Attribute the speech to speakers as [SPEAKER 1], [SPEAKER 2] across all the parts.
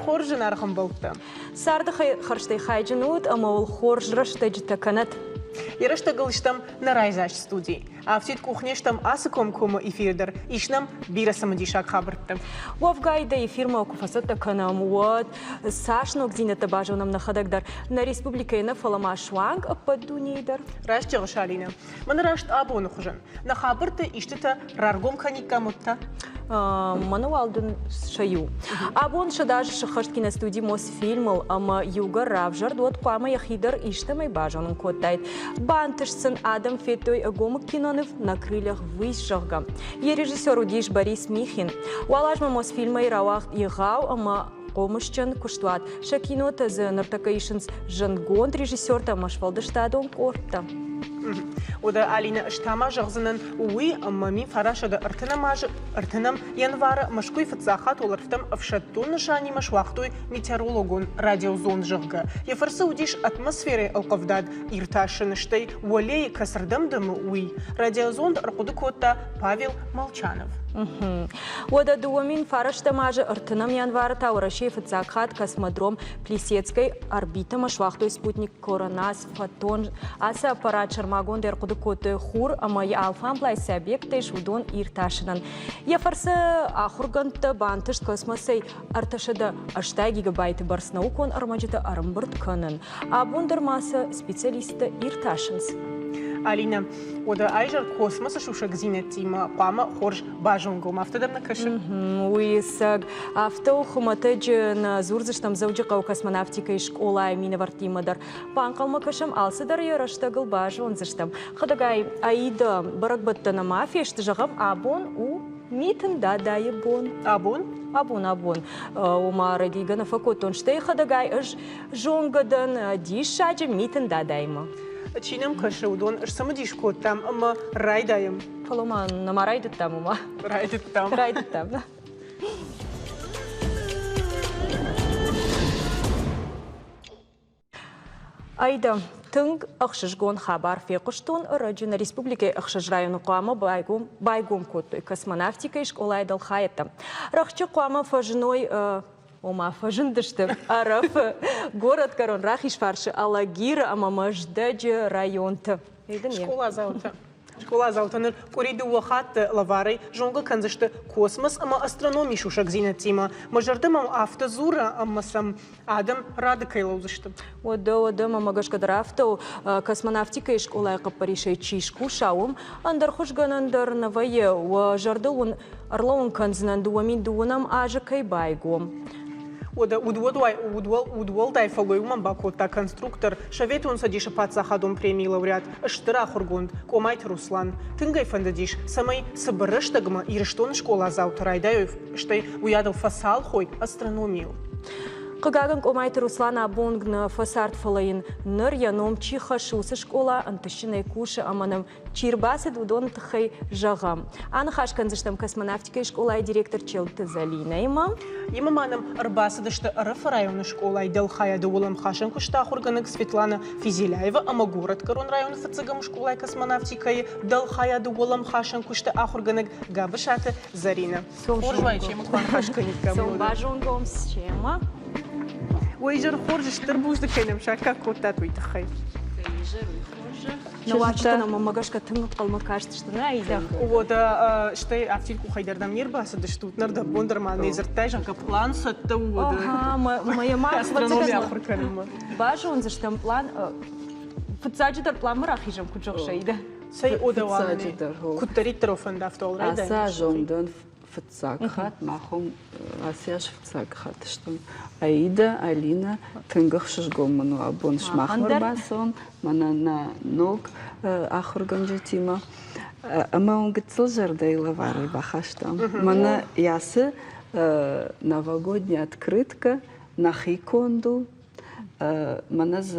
[SPEAKER 1] خورج نارخم بولتا
[SPEAKER 2] سارد خرشتي خايجنود أما والخورج رشتي جتا كانت
[SPEAKER 1] Ярышта галыштам на райзаш студии. А в тит кухнештам асыком кому эфирдер, ишнам бира самодишак хабртам.
[SPEAKER 2] Вовгайда эфирма окуфасата канам вот сашно гдина табажонам на ходагдар на республикейна фалама шванг ападунейдар.
[SPEAKER 1] Рашча шалина. Ман рашт абону хужан. На хабрта иштета раргом ханикамутта.
[SPEAKER 2] Мануалдун шаю. Абон шадаж шахашт на студии Мосфильмл, ама юга равжар дуот кама яхидар иштамай бажонун коттайт. Бантышсын Адам Фетой Агомык Кинонов на крыльях высшего. Я режиссер Удиш Борис Михин. Уалажма Мосфильма и Равах Игау, ама Комышчан Куштуат. Шакинота за Нартакаишенс Жангон режиссер Тамашвалдаштадон Корта.
[SPEAKER 1] وده علينا اشتما جغزنن وي اما مين فراشه ده ارتنم январа مشكوي فتزاخات ولرفتم افشتون نشاني مش وقتوي ميتيرولوجون راديو زون جغا يفرسو وديش اتمосфере القفداد يرتاشنشتي ولي كسر دمدم وي راديو زون رقدكوتا Павел Молчанов.
[SPEAKER 2] وده دوامين фарашта маже артынам январа таурашей فتزاخات космодром Плесецкой орбита мش вقتوي спутник Коронас Фотон аса аппарат Шармагон дер кудукоты хур, ама я алфам плайся объекты шудон ирташинан. Я фарса ахурганта бантыш космосей арташада аштай гигабайты барснаукон армаджита армбырт канан. А бундер масса специалиста ирташинс.
[SPEAKER 1] Алина, وده أيجر كوسموس شو شجزينة تيما قامة خرج باجونجو ما افتدر نكشف.
[SPEAKER 2] ويسق أفتو خمتج نزورزشتم زوجي قو كسمنافتيكا شكولا مين ورتيما در بانقل مكشم ألسدر يرشتغل باجون زشتم. خدعاي أيدا بركبتنا ما فيش تجرب أبون و ميتن دادا يبون. أبون. وما رديجا نفكوتون شتي خدعاي إج جونجدن ديشاج ميتن دادا يما.
[SPEAKER 1] تشينم كشودون إرسمديش كوتام أما رايدايم.
[SPEAKER 2] فلوما نما رايدتام أما. رايدتام. أيضا تنگ أخشجون خبر في قشتون رجنا республики أخشج رأيون قامة بايقوم كوتو كосмонавтика школа идал хаятам. Рахчи قامة فجنوي وما فجندشتم عرف город Корон рахиш фарши алагира ама маждаж районта.
[SPEAKER 1] شكولا زاوتنر كوريدو وخات لافاري جونغا كنزشت كوسموس أما أسترونومي شو شجزينة تيما مجردم أم أفت زورا أما سم آدم رادكاي لوزشت.
[SPEAKER 2] وده ما ماجش كدرافتو كосмонавтика школа قبريشة تشيشكو شاوم أندر خوش جنندر نوية وجردون أرلون كنزنن دوامين دونام آجكاي بايقوم. Удвол дай фалуйман бакота конструктор шаветун садиша пацахадом премии лауреат Штыра Хургунд Комайт Руслан тынгай фандадиш самай сабарыштагма ирештон школа завтарайдаев штай уядал фасал хой астрономию. Қыгағын Комайт Руслан абонгна фасарт фалайын ныр яном чиха шусы школа антышчинай куши аманым чирбасы дудон тхай жағам. Аны хашканзыштам космонавтика школа директор Челты Залина има.
[SPEAKER 1] Имаманым арбасы дышты арыф районы школа Делхая дуолам хашан кушта хурганык Светлана Физиляева, ама город Корон районы фацигам школа космонавтика Делхая дуолам хашан кушта ахурганык Габышаты Зарина. Хоржвай, чема клан хашканикам.
[SPEAKER 2] Собажонгом с чема?
[SPEAKER 1] ويجر خورج شتربوش دكينم شاكا كوتات ويتخي.
[SPEAKER 2] Ну а что нам магашка тынг қалма кажется что на ида.
[SPEAKER 1] وده شتى أفتيلكو خيدردام يرباس دشتوت نرد بوندرمان نيزرتاي جانك план ساتو وده.
[SPEAKER 2] моя мама
[SPEAKER 1] астрономия خوركانما.
[SPEAKER 2] باش он заштам план. فتساجدر план مرахижам кучокша ида.
[SPEAKER 1] سي أودواني. كتري تروفن دافتول رايدا.
[SPEAKER 3] أساجون فتساقخات معهم أسياش فتساقخات شتم أيدا ألينا تنجح شجعوا منو أبون شماخر باسون مننا نوك آخر جنجتيما أما он гцэлжэр дэйлавары бахаштам мана ясы новогодняя открытка нахи конду маназ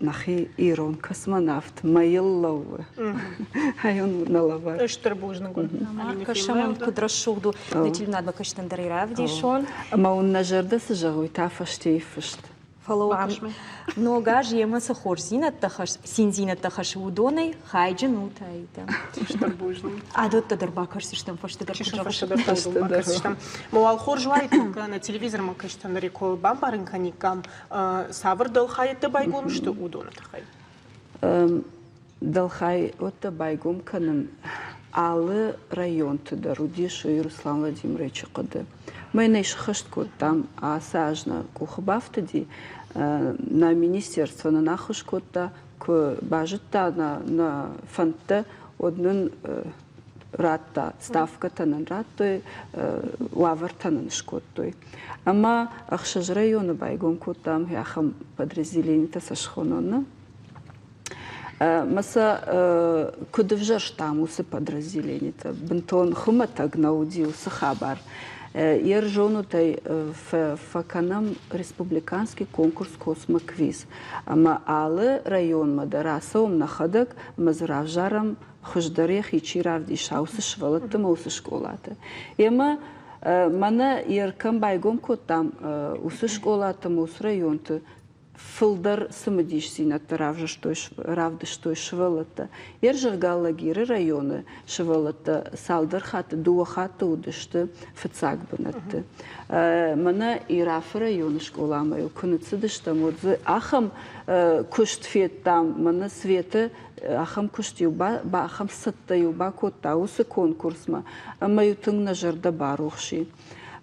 [SPEAKER 3] нахи Ирон космонавт Майелловы. Айон налава.
[SPEAKER 1] Эштербужный год.
[SPEAKER 2] Кашамам кудрашугду. Нетил надо каштандари равдишон.
[SPEAKER 3] Ама он нажерда сажагой тафашти фашт.
[SPEAKER 4] فلو نوغاج يما سخور زينة تخش سين زينة تخش ودوني خايجن وتايدا عدد تدرباكر سيستم فاش
[SPEAKER 1] تدرباكر سيستم موال خور جواي на телевизор ما كشتن ريكول بامبارن كانيكام سافر دل خاي تبايغوم شتو ودون تخاي
[SPEAKER 3] دل خاي وتبايغوم كانن алы район туда рудишу и Руслан Владимирович коды. Мы не шхашку там асажна кухбав тоді на міністерство на нахушкота к бажита на фанта однун ратта ставка танан раттой лавартанан шкоттой. Ама ахшаж району байгон котам яхам подразделение сашхонона. Маса кудывжаш там усы подразделение-то. Бентон хуматаг наудился хабар. Ержонутай в факанам республиканский конкурс космоквиз. Ама алы район мадарасаум нахадак мазравжарам хуждарех и чиравди шаусы швалатта маусы школата. Ема мана еркам байгом котам усы школата маус район-то фылдар сымыдишсина равды что швалата. Ержаргала гиры районы швалата салдар хаты дуа хаты удышты фыцак бынатты. Мана ираф районы школама юкуныцыдышта модзы ахам кушт фет там мана света ахам кушт юба ба ахам сытта юба котта усы конкурсма маютың на жарда барухши.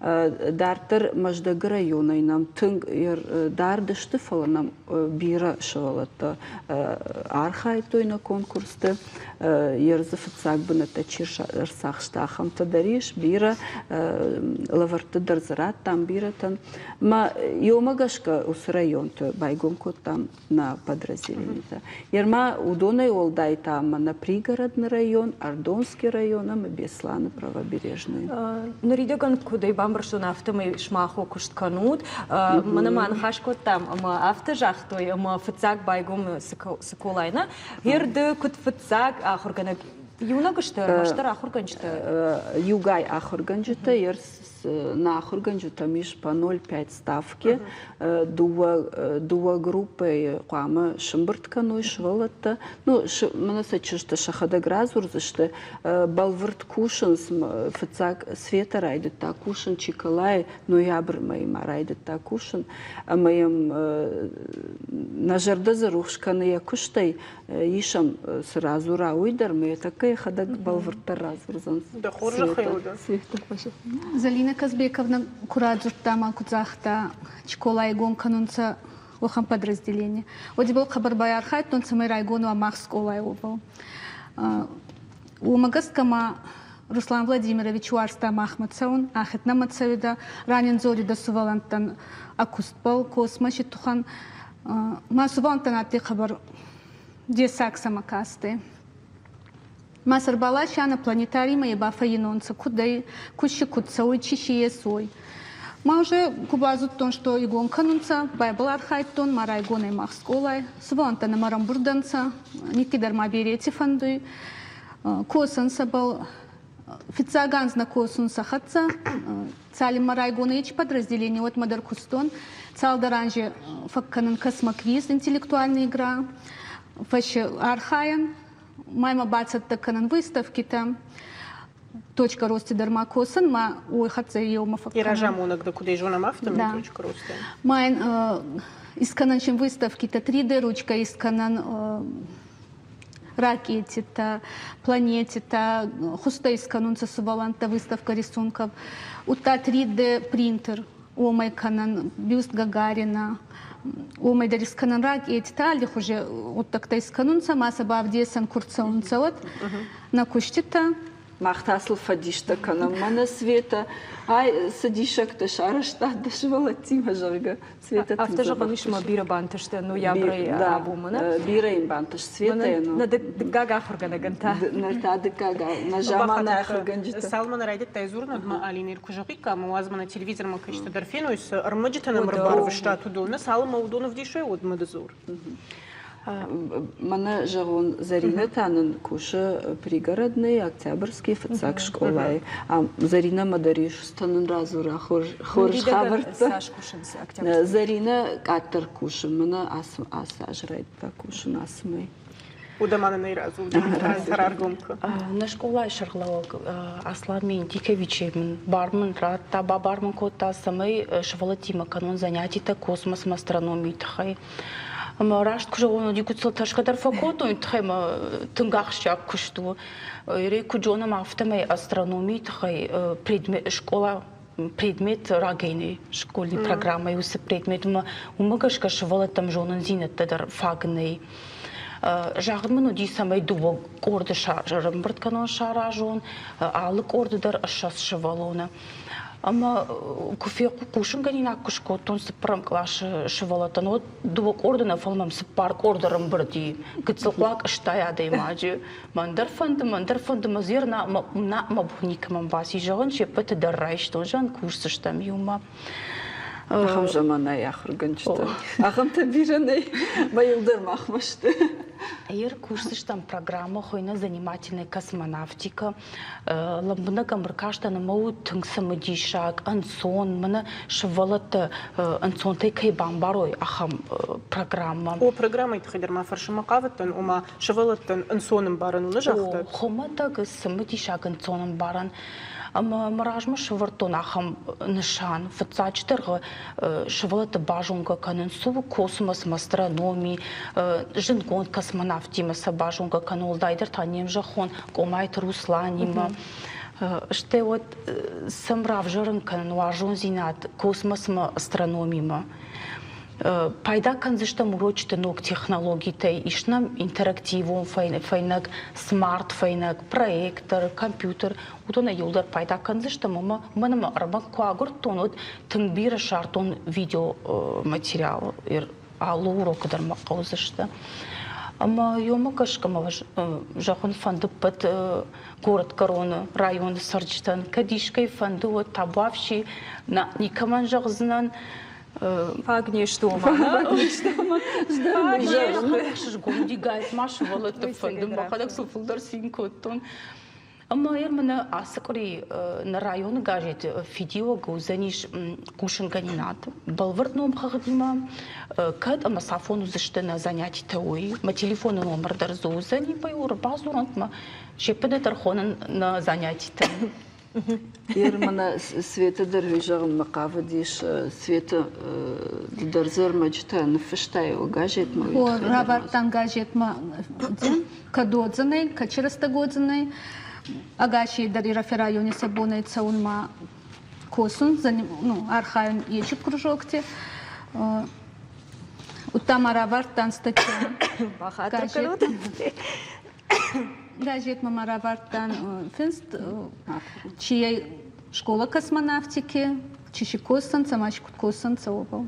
[SPEAKER 3] Дартер маждагы района нам тың дарды штыфала нам бира швалата архай тойна конкурсты ерзафыцак быната чирсах штахам тадариш бира лаварты дарзарат там биратан ма йомагашка ус район-то байгомко там на подразделение-то. Ерма удонай олдай там на пригородный район, Ардонский район, а Бесланы правобережный.
[SPEAKER 4] Наридяган куда и бамбаршу на автомой шмаху кушт канут, манаман хашко там, ама автожахтой, ама фыцак байгом соколайна, ерды кут фыцак ахурганак юнагышты, маштар ахурганчты.
[SPEAKER 3] Югай ахурганчты, ерс на ахурганчты миш по 0,5 ставки, дуа группы кама шымбыртканой швалата, ну манаса чышты шахада гразурзышты, балвырт кушанс фыцак света райдет та кушан чикалай, ноябрь моим райдет та кушан, моим на жарда зарухшканы якуштай, ишам сразу рауидар, мы такая хада балвырта разурзан.
[SPEAKER 1] Да хоржа хайуда.
[SPEAKER 5] Залина Казбековна кураджурта малкузахта школа игон канунца охам подразделение. Оди был хабарбай архайт, он самый райгону амах школа его. У магаскама Руслан Владимирович Уарста Махмадсаун, ахет намацавида, ранен зори да сувалантан акустпал, космаши тухан, ма сувалантан ати хабар десак самакасты. Масар балашана планетарий моя бафа енонца, куда кущи куцауй чищи есой. Ма уже кубазут тон, что игон канунца, байбл архайт тон, мара игон и мах сколай, сванта на марам бурданца, никидар ма берете фандуй, косанса был, фицаган зна косунса хатца, цали мара игон и подразделение от мадар кустон, цал даранжи факканан космоквиз, интеллектуальная игра, фащи архаян, майма бацат таканан выставки там, точка рости дармакосан, ма уйхатся ее мафакканан.
[SPEAKER 1] И ражамунок, да куда и жона мафтами точка рости.
[SPEAKER 5] Майн искананчим выставки-то 3D ручка, исканан ракете-то, планете-то, хуста исканунца суваланта выставка рисунков, ута 3D принтер, омай канан, бюст Гагарина, омай да рисканан ракете, талих уже вот так-то исканунца, маса бавдесан курцаунца вот, на куштита.
[SPEAKER 3] Махтасл фадишта канам мана света, ай садишак-то шарашта дашвала тима жарга света.
[SPEAKER 4] Автожа помишма бира банташта, ну я брай абумана.
[SPEAKER 3] Бира им банташ света, ну.
[SPEAKER 4] На дгага хургана ганта.
[SPEAKER 3] На та дгага, на жамана хурганджита.
[SPEAKER 1] Салман райдет тайзурна дма алинир кужакика, муазма на телевизор ма качта дарфинуйс, армаджита на мрбар в штату дона, салма удонов дишой от мадазур.
[SPEAKER 3] Мана жагон Зарина танын кушы пригородный Октябрьский фацак школай. А Зарина мадариш станын разура хорш хаварта. Зарина катер кушы мана аса ажрайт та кушы насмай.
[SPEAKER 1] Удамана не разу, тараргумка.
[SPEAKER 6] На школа шарлаук Аслан Тиковичем бармен рата бармен кота самый швалатима канон занятий-то космос астрономии тхай. Рашт кужон дикуцел ташкадар факоту тхайма тынгахшак кушту. Ире куджона мафтамай астрономии тхай предмет школа предмет рагейни школьной программы и усы предмет умагашка швалатам жонан зинет тадар фагней. Жағымын өдей самай дуы орды жарымбырт канон шаражон, алық ордыдар ашас шывалуны. Ама куфе кушын ганина кушко тон сыпырым клаш шывалатан, от дуы ордына фалмам сыпарк ордырым бірді. Гыцылклак ыштая даймаджи. Мандар фанды мазир на мабуникамам баси жағын шепеті даррайштон жан курсыштам юма.
[SPEAKER 3] Ахам жамана яхыргынчты. Ахам табиранай байылдыр махмышты.
[SPEAKER 6] Курсыштам программа хойна занимательная космонавтика. Ламбына камыркашта на мау тыңсамыдишак, ансон, мына шывалаты ансон тайкай бамбарой ахам программа.
[SPEAKER 1] О программа итхидер ма фаршымақавыттын, ома шывалаттын ансоным барын уны жақты?
[SPEAKER 6] Хома тагы самыдишак ансоным барын. Ама маражма шывыртон ахам нышан, фацачтырғы шывалаты бажунга канын сувы космос, астрономии, жингон космонавтимаса бажунга канолдайдыр танем жахон, комайт русланима. Ште вот самрав жырын канын уажон зинат космосма, астрономима. Пайда канзыштам урочты ног технологий-тай, ишнам интерактивон файнак, смарт файнак, проектор, компьютер. Утона юлдар пайда канзыштам, ама манама арбан куагур тонут тыңбира шартон видео материал, алу урокадар мақаузышты. Ама ёма кашкама жахон фанды пат город Корона, район Сарджитан, кадишкай фанды вот табавши на никаман жағзынан
[SPEAKER 4] Фагне что
[SPEAKER 6] Гонди гайд машу волоты фандым бахадак суфулдар синкоттон. Ама ермана асакори на район гажет видео гузаниш кушен ганинат. Балвард хагдима кад ама сафону заштена занятий тауи. Ма телефон номер дарзузани байур базурант ма шепеде тархонан на занятий тауи.
[SPEAKER 3] Ермана Света дървижагын мақавы диш Света дързыр мачта нафыштай огажет ма.
[SPEAKER 5] О, рабартан гажет ма кадодзанай, качырастагодзанай, агаши дари раферайоне сабонай цаун ма косун, архайон ечіп кружокте. Уттама рабартан статья гажет. Гажет Мамаравартан финст, чья школа космонавтики, чьи косан, самачку косан цаобал.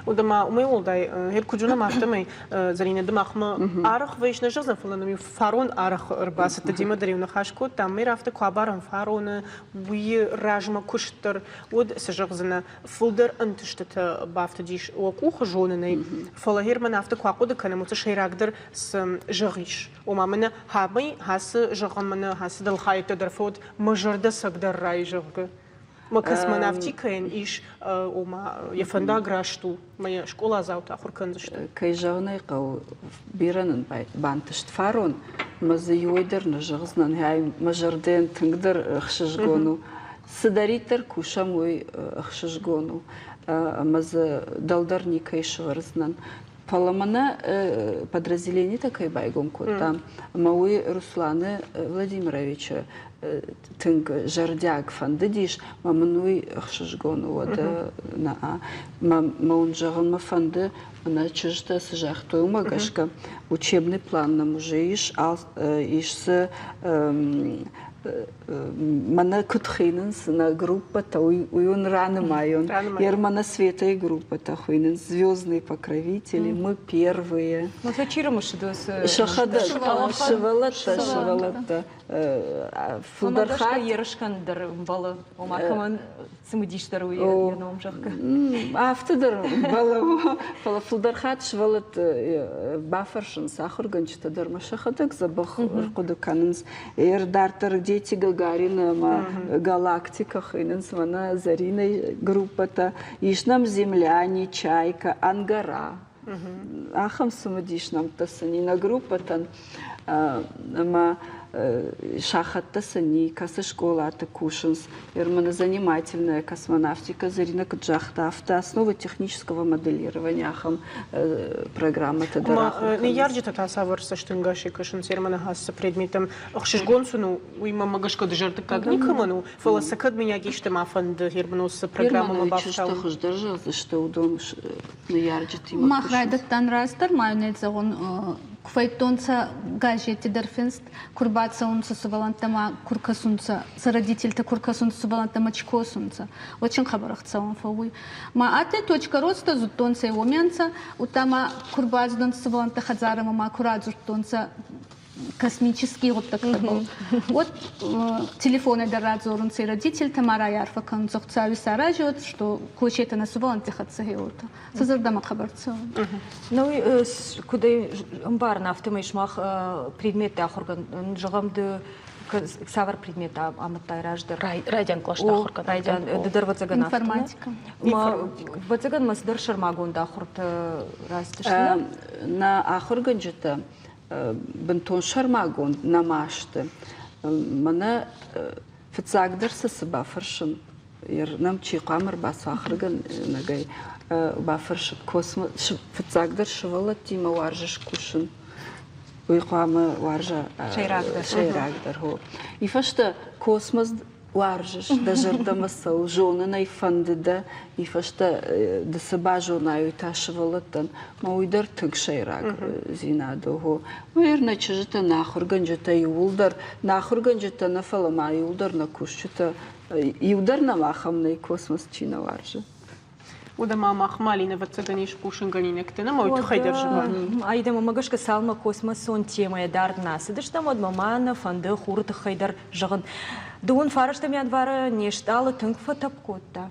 [SPEAKER 1] Удама умей олдай, куджуна мафтамай, зарина дамахма арах вейшна жазна фаланами фарон арах рбаса тадима даривна хашко, там мы рафта куабарам фарона, буи ражма куштер, уд сажагзана фулдер антиштата бафта диш уакуха жонанай, фалагир нафта куакуда канамуца шейрагдер с жагиш. Умамана хабай хас жагамана хас далхайта дарфот мажарда сагдар рай жагга. Ма космонавтикаен иш ома яфанда грашту моя школа заута хурканзышты.
[SPEAKER 3] Кайжаунай қау биранын бантышт фарон мазы юйдер нажығызнан хай мажарден тыңдыр ұқшыжгону сыдаритер кушам ой ұқшыжгону мазы далдар никай шығырызнан. Паламана подразделение такой байгом там Мауи Русланы Владимировича тынг жардяг фандыдиш мамануй хшжгону вода на маунжаган мафанды на чужда сжахтую магашка учебный план нам уже иш с Мана кутхиненс на группа-то уюн рано майон. Ермана Света и группа-то хуинен звездные покровители. Мы первые.
[SPEAKER 4] Ну, зачем уж это?
[SPEAKER 3] Шахада, шевалата.
[SPEAKER 4] Фулдархат. Ершкандер бала. Омакаман симудиштару ерном жахка.
[SPEAKER 3] Автодер бала. Фала фулдархат шевалат бафаршин сахурганчта дерма шахадак забах ркудуканенс. Дартер дети Гагарина, галактика, хиненс, вона Зарина группа-то, ишнам земляне, чайка, ангара. Ахам сумадишнам тасанина группа-то, шахат сани, касса школа кушенс, занимательная космонавтика, Зарина Каджахтафта, основа технического моделирования, ахам программа
[SPEAKER 2] Ма не ярджит это саварса штунгаши кушенс, хасса предметом, охшишгонсуну, уйма магашка дежарта как никоману, фаласакад меня гиштем афанд ерманус программа мабафтау.
[SPEAKER 3] Что хож держал, что удом не ярджит им.
[SPEAKER 5] Махрайдат тан растер майонез он Квайтонца гаджети дерфинст, курбаца унца сувалантама куркасунца, родитель-то куркасунца сувалантама чкосунца. Очень хабарахца он фауй. Ма ате точка роста зутонца и омянца, утама курбац дон суваланта хазарама ма курад зутонца космический вот так был. Вот телефоны дарадзорун цей родитель Тамара Ярфа концовца висараживает, что куча-то насувал антихатсагиота. Сазардама хабарца.
[SPEAKER 4] Ну и куда бар нафтамышмах предметы ахорган жагамды савар предметы аматтай раждыр.
[SPEAKER 6] Райдян клашта ахорган.
[SPEAKER 4] Райдян дыдыр ватсаган
[SPEAKER 5] информатика.
[SPEAKER 4] Ватсаган масдыр шармагонда ахорты растышна.
[SPEAKER 3] На ахорган жита бентон шармагон намашты. Мана фицагдерса сабафаршин. Нам чиқамыр басахырган нагай бафаршин космо фицагдер шевала тима варжиш кушин. Уйқамы варжа шейрагдер хо. И фашта космос варжиш даже дамасал жона на ифандеда и фашта да сабажо на юташевалатан мауидар тыг шейраг зинадого. Верно чижта нахурганжата юлдар нахурганжата на фалама юлдар на кушчата юлдар на махамный космос чина варжа.
[SPEAKER 2] Удама махмалина ватсаганиш пушинганинектена мой хайдер живан.
[SPEAKER 4] Айдема магашка салма космосон тема дар нас. Дышта мод мамана фанды хурт хайдер жаган. Дуун фараштам ядвара нешталы тынк фотапкотта.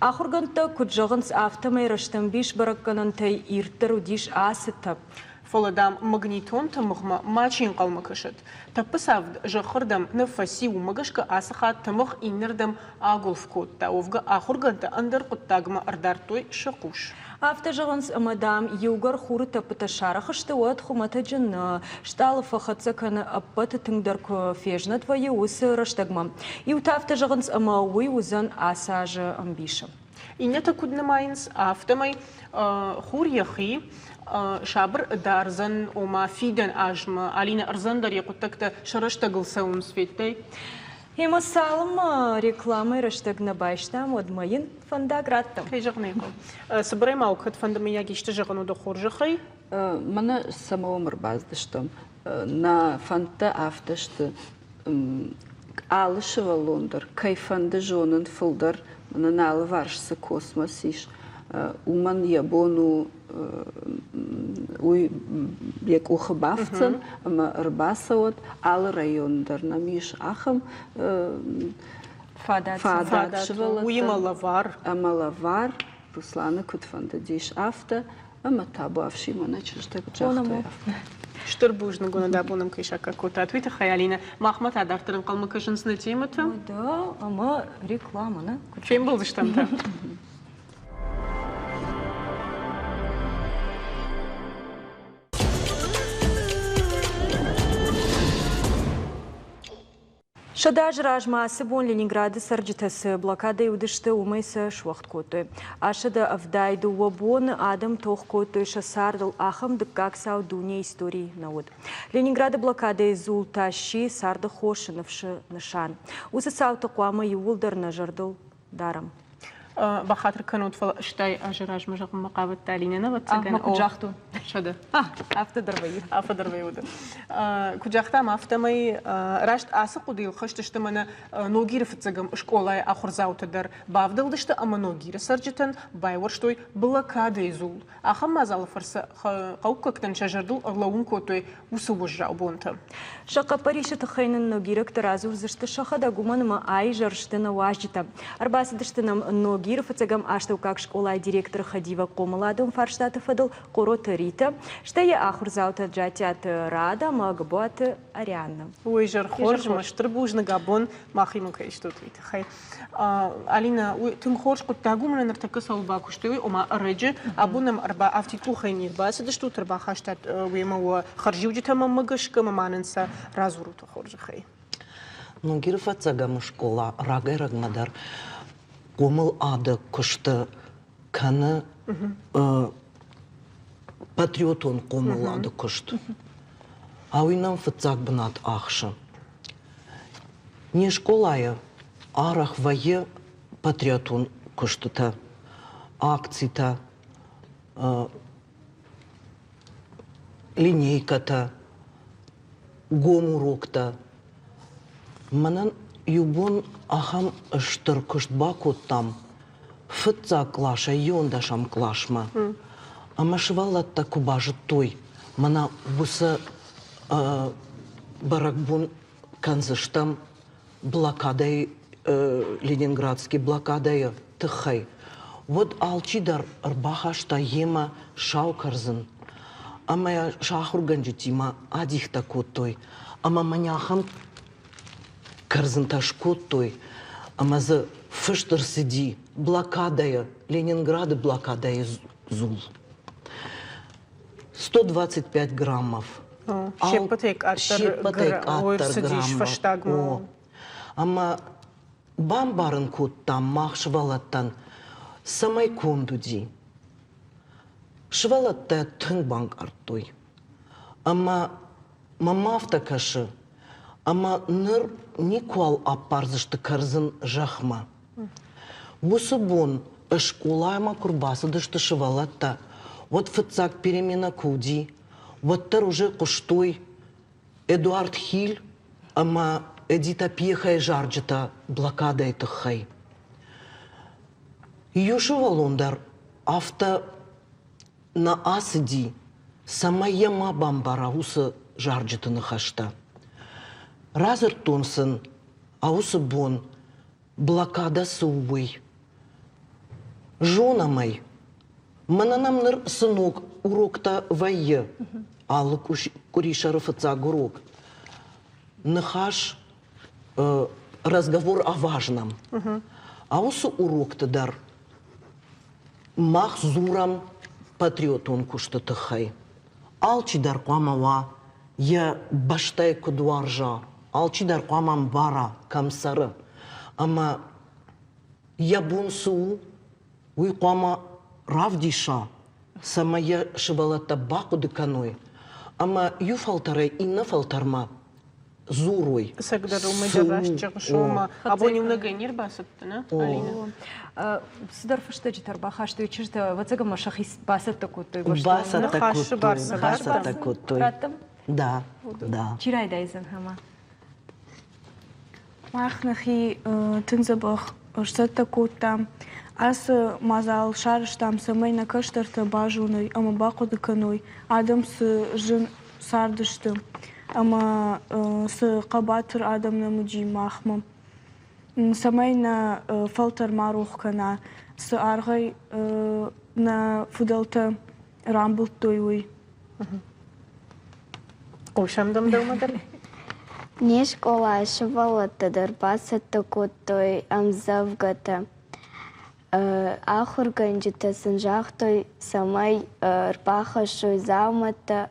[SPEAKER 4] Ахурганта куджаганс автомай раштам биш баракканантай иртер удиш асытап.
[SPEAKER 2] Фоладам магнитон тамыхма мачин калмакышыт. Таппысав жахырдам нафаси умагашка асахат тамых иннердам агулфкотта. Овга ахурганта андер куттагма ардартой шакуш.
[SPEAKER 4] Автожаганс мадам югар хурта паташарахашты от хуматаджин шталы фахацакана аппата тыңдарку фежна твои усы раштагма. И ута автожаганс амауи узан асажа амбишам.
[SPEAKER 2] И не так уднамайнс автомай хурьяхи шабр дарзан ома фиден ажма алина арзандар якутакта шараштагыл саун светтай.
[SPEAKER 4] Ема салым рекламы раштагна байштам одмайын фандаграттам.
[SPEAKER 2] Хейжагнейко. Собрай маукат фандамия гишты жагану до хоржахай.
[SPEAKER 3] Мана самого мрбаздыштам. На фанта автошты алышева лондор. Кайфанды жонын фылдар. Мана налы варшсы космосиш. Уман ябону як ухабавцан, рбасават, алы райондар намиш ахам фадат швалата.
[SPEAKER 2] Уималавар.
[SPEAKER 3] Амалавар, Руслана Кутфанда диш афта, аматабу авши мана чужда джахта.
[SPEAKER 2] Штырбужны гуна дабунам кайшака кота. Ответа хаялина. Махмат адартерын калмакашынс на темата.
[SPEAKER 4] Да, ама реклама, на?
[SPEAKER 2] Чем был заштамта?
[SPEAKER 4] Шадаж ражма сыбон Ленинграды сарджитасы блокада юдышты умайсы швахт коты. Ашада авдайды уабон адам тох коты шасардал ахам дыккак сау дуне истории науд. Ленинграды блокада изул тащи сарды хошиновши нышан. Усы сау тақуама юулдар нажардал дарам.
[SPEAKER 1] بخاطر كانت فلا اشتاي أجراج مجرد مقابل تالينا نبتسجن
[SPEAKER 4] ما كنت جاختو
[SPEAKER 1] شده
[SPEAKER 4] أفتر دربي
[SPEAKER 1] أفضل بيوده كجاختا ما أفتمي راشت أسق وديل خشت اشتمنا نوغير في تزجم شكولا آخر زاوت در بافدل دشت أما نوغير سرجتن بايورشتوي بلاكاد يزول آخر ما زال فرس قوك كتن شجردل أغلون كوتوي وسوجرا بونتا
[SPEAKER 4] شقا بريشة تخين نوغيرك ترازور زشت شخا دا гуман ما أي جرشتنا واجتا أربعة دشتنا نوغير في تزجم أشتو كاك شكولا ديريكتор خديوة قوملادом фарштата фадл корота рита штая ахур заута джатят рада магбот арианна
[SPEAKER 1] ويجر خورج مشتربوج نجابون ما خيمو كيش توتويت خي علينا تم خورج قد تاجو من نرتكس أو باكوشتوي وما الرجل أبونم أربعة أفتي تو خينير بس دشتو تربع خشتات ويما وخرجيو جتا ما مجش كم ما ننسى رازورو تخورج خي
[SPEAKER 7] نوغير فاتساجم شكولا راجع رجمدار قومل عاد كشت كان патриотон قومل кошт. Ауинам фатсак бнат ахша. Не школая, арах вае патриотон коштута, акцита, линейката, гомурокта. Манан юбон ахам штыр кошт бакот там. Фатсак лаша, йондашам клашма. Ама швалатта кубажы той, мана буса баракбун канзыштам блокадай ленинградский блокадай тыхай. Вот алчидар арбахашта ема шаукарзын. Ама я шахурганджитима адихта той. Ама маняхам карзын ташкот той. Ама за фыштыр сиди блокадая Ленинграда блокадая зул. 125 граммов.
[SPEAKER 1] Щепотек аттар граммов.
[SPEAKER 7] Ама бамбарын коттам махшвалаттан самай кондуди. Швалатта тынбанк артой. Ама мамафта кашы. Ама ныр никуал аппарзышты карзын жахма. Бусыбон школайма курбасы дышты швалатта. Вот фацак перемена куди, вот тар уже куштой Эдуард Хиль, ама Эдита Пьехай жарджета блокада это хай. Юшу валондар авто на асиди сама ема бамбара уса жарджета на хашта. Разер тонсын, а уса бон блокада сувый. Жона май. Мананамныр сынок урокта вайе, алы куришары фацаг урок. Нахаш разговор о важном. А осы урокта дар мах зурам патриотон кушта тахай. Алчи дар қамава я баштай кудуаржа, алчи дар қамам бара камсары. Ама я бунсу уй қама равдиша, самая шибалата баку деканой, ама ю фалтаре и на фалтарма зурой.
[SPEAKER 1] Сагдару мы давашчик шума, або немного нирбасатты, на, Алина?
[SPEAKER 4] Сидар фашта житар бахашты учирта, вацага машахис басатта куттой.
[SPEAKER 7] Басатта куттой. Да, да.
[SPEAKER 4] Чирай дайзан хама.
[SPEAKER 8] Махнахи тынзабах штатта кутта. Аз мазал шарыштам самай на каштарта бажуной, ама баку деканой, адам с жын сардыштым, ама с кабатыр адам на муджи махмам. Самай на фалтар марухкана, с аргай на фудалта рамбл тойуй.
[SPEAKER 1] Ошамдам далмадар?
[SPEAKER 9] Не школа швалата дарбасата котой амзавгата. Ахурганджита сынжахтой самай рпахашой заумата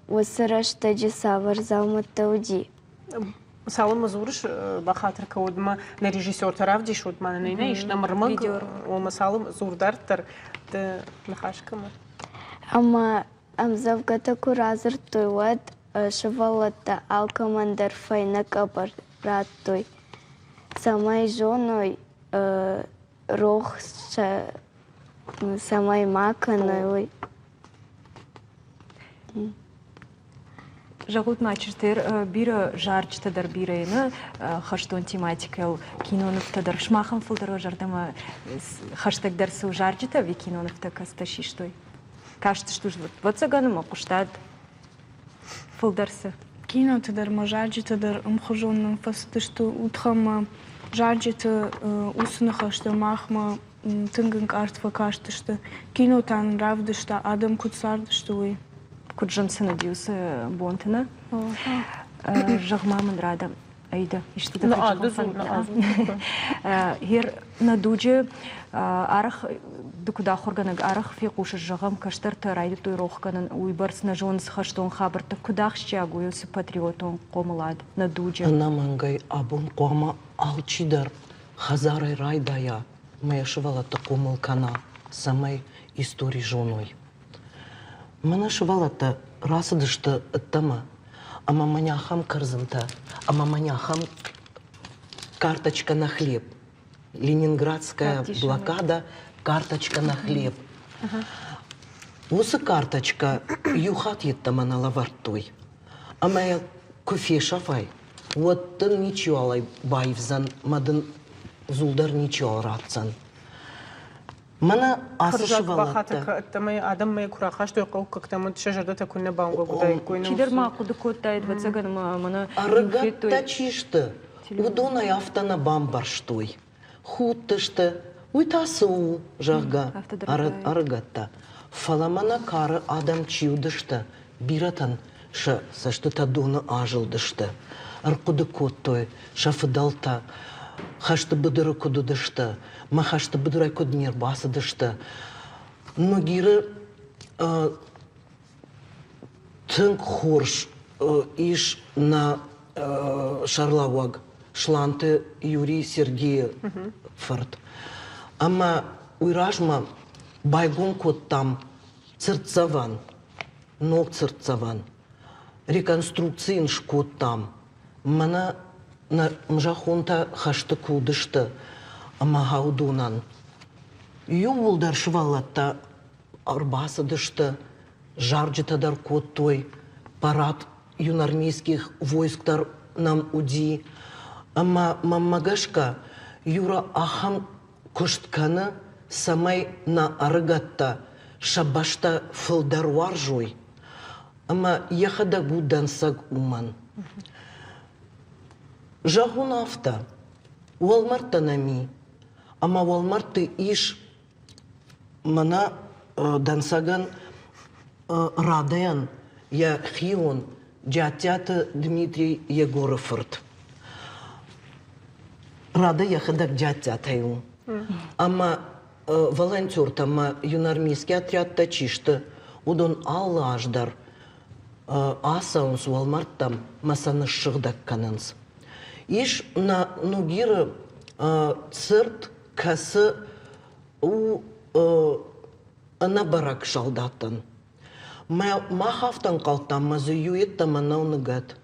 [SPEAKER 9] усырашта джисавар заумата уди.
[SPEAKER 1] Салам мазурш бахатыр каудма на режиссер таравди шутма на нейнеш на мармаг ома салам зурдартар да лахашкама.
[SPEAKER 9] Ама амзавгата куразыр тойват швалата алкамандар файна кабар раттой. Самай жоной рох самай маканы.
[SPEAKER 4] Жагут мачтер бира жарчтадар бирайны хаштон тематикал киноныфтадар шмахан фулдaro жардама хаштагдар су жарчта ви киноныфта касташиштой. Кажется, что вот цаганыма куштад фулдарсы.
[SPEAKER 8] Кино тыдар мажаджи тыдар умхожонным фасты что утхама жарджи ты усныха что махма тынгынг артфа кашты что кино тан равды что адам куцарды что вы.
[SPEAKER 4] Куджансы надеюся бонтина. Жагмамын рада. Айда, иште да хир на дуджи арах дукуда хорганаг арах фи куш жагам каштар тарайды той рохканын уйбарс на жон схаштон хабарта кудах щагую с патриотон комлад на дуджи.
[SPEAKER 7] Она мангай абун кома алчидар хазарай райдая. Моя шивала такому кана самой истории жоной. Мана шивала-то расадышты тама. Ама маняхам карзымта, ама маняхам карточка на хлеб. Ленинградская блокада, карточка на хлеб. Усы карточка юхат еттама на лавартой. А моя кофе шафай. Вот тын ничего алай байвзан, мадын зулдар ничего ратсан. Мана
[SPEAKER 2] асышывалатта. Тамай адам май курахаш той кау как там шажарда такуна банго гудай койна.
[SPEAKER 4] Чидер ма куды коттай двадцаган мана.
[SPEAKER 7] Арыгатта чишты. Удонай автана бамбарштой. Хуттышты. Уйтасу жага. Арыгатта. Фаламана кары адам чиудышты. Биратан ша сашты дона ажылдышты. Аркуды коттой шафыдалта. Хашты быдыры кудудышты. Махашты быдырай куднер басыдышты. Но гиры тынк хорш иш на шарлауаг шланты Юрий Сергеев фырт. Ама уйражма байгон кот там цырцаван, ног цырцаван. Реконструкциин шкот там. Мана на мжахонта хашты кудышты. Ама гаудунан. Ювулдар швалатта арбасыдышты. Жарджитадар кот той. Парад юнармейских войсктар нам уди. Ама маммагашка юра ахам коштканы самай на арыгатта шабашта фылдаруар жой. Ама яхада гудан саг уман. Жагун авта. Уалмарта нами. Ама уалмарты иш мана дансаган радаян я хион джатята Дмитрий Егоровырт. Рада я хадак джатятаю. Ама волонтер тама юнармейский отряд тачишты. Удон алла аждар. Асаунс уалмартам масаны шыгдак кананс. Иш на нугиры цирт касы у ана барак шалдатын. Махафтан калтам мазы юетта манауныгат.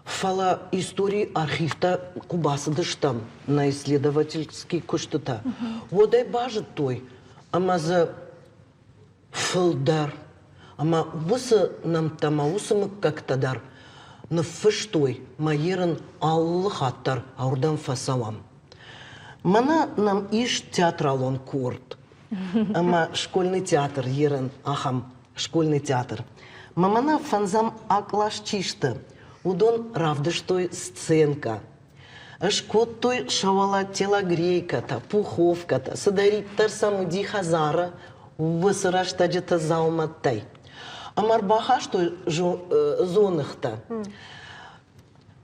[SPEAKER 7] Фала истории архивта кубасыдыштам на исследовательский куштыта. Водай бажы той, амазы фылдар. Ама высы нам тама усымык как-тадар. На фыштой майерын аллы хаттар аурдан фасалам. Мана нам иш театралон корт. Ама школьный театр ерын ахам школьный театр. Мамана фанзам аклаш чишты. Удон равдыштой сценка. Ашкот той шавала телогрейката, пуховката, садариттар самуди хазара, высыраштаджета зауматтай. Амарбаха что зонахта.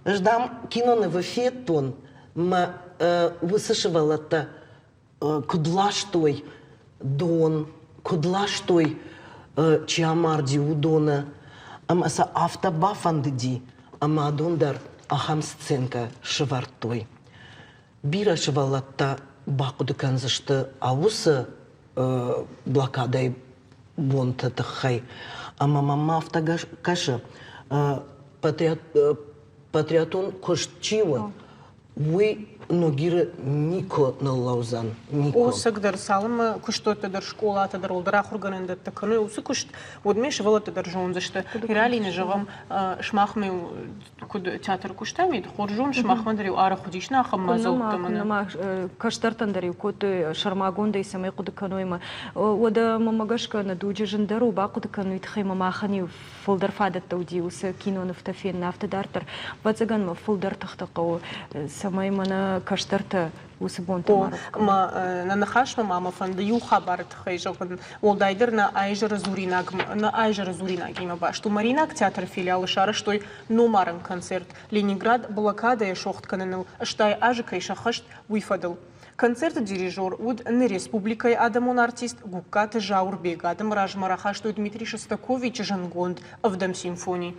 [SPEAKER 7] Ждам киноны в эфетон, ма высышивала-то кудлаштой дон, кудлаштой чиамарди удона, амаса автобафандыди, амадондар ахам сценка шевартой. Бира шевала-то бакудыкан зашты аусы блокадой бонта тахай. Ама мама автогаши патриотон кошчива, вы ногира Нико на Лаузан. Нико.
[SPEAKER 2] Сагдер салым кушто тедер школа тедер олдра хурганында таканы усы кушт водмеш вала тедер жон зашты иралине жавам шмахме куд театр куштами хоржон шмахмандри ара худишна хаммазол тамана
[SPEAKER 4] нама каштартандари куд шармагонда и самай куд кануима ода мамагашка на дуджи жендару ба куд кануи тхима махани фолдер фадат тауди усы кино нафтафин нафтадартер бацаган ма фолдер тахтaqo самай мана каштарта وسبون تمارك
[SPEAKER 2] ما نخاش ماما فند يو خبرت خيجون ولدايدر نا ايجر زورинаг има баш ту маринак театр филиалы шарыштой номарен концерт Ленинград блокада и шохтканен штай ажикай шахашт уйфадыл концерт дирижер уд на республикой адамон артист гуккат жаурбег адам ражмарахаштой Дмитрий Шостакович жангонд авдам симфонии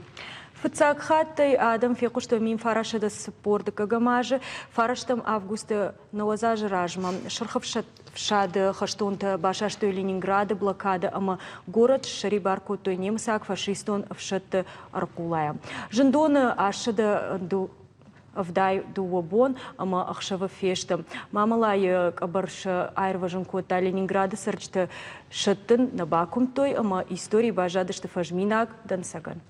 [SPEAKER 4] فتساق خاتي آدم في قشتو مين فراشة دا سبورد كغماج فراشتم августа نوزاج راجما شرخف شاد خشتون تا باشاشتو لينيнград блокада ама город шарибарку той немсак фашистон вшат аркулая жендон ашада ду вдай дуобон ама ахшава фешта мамалай кабарш айрваженко та Ленинграда сарчта шаттын на бакум той ама истории бажадышты фажминак дансаган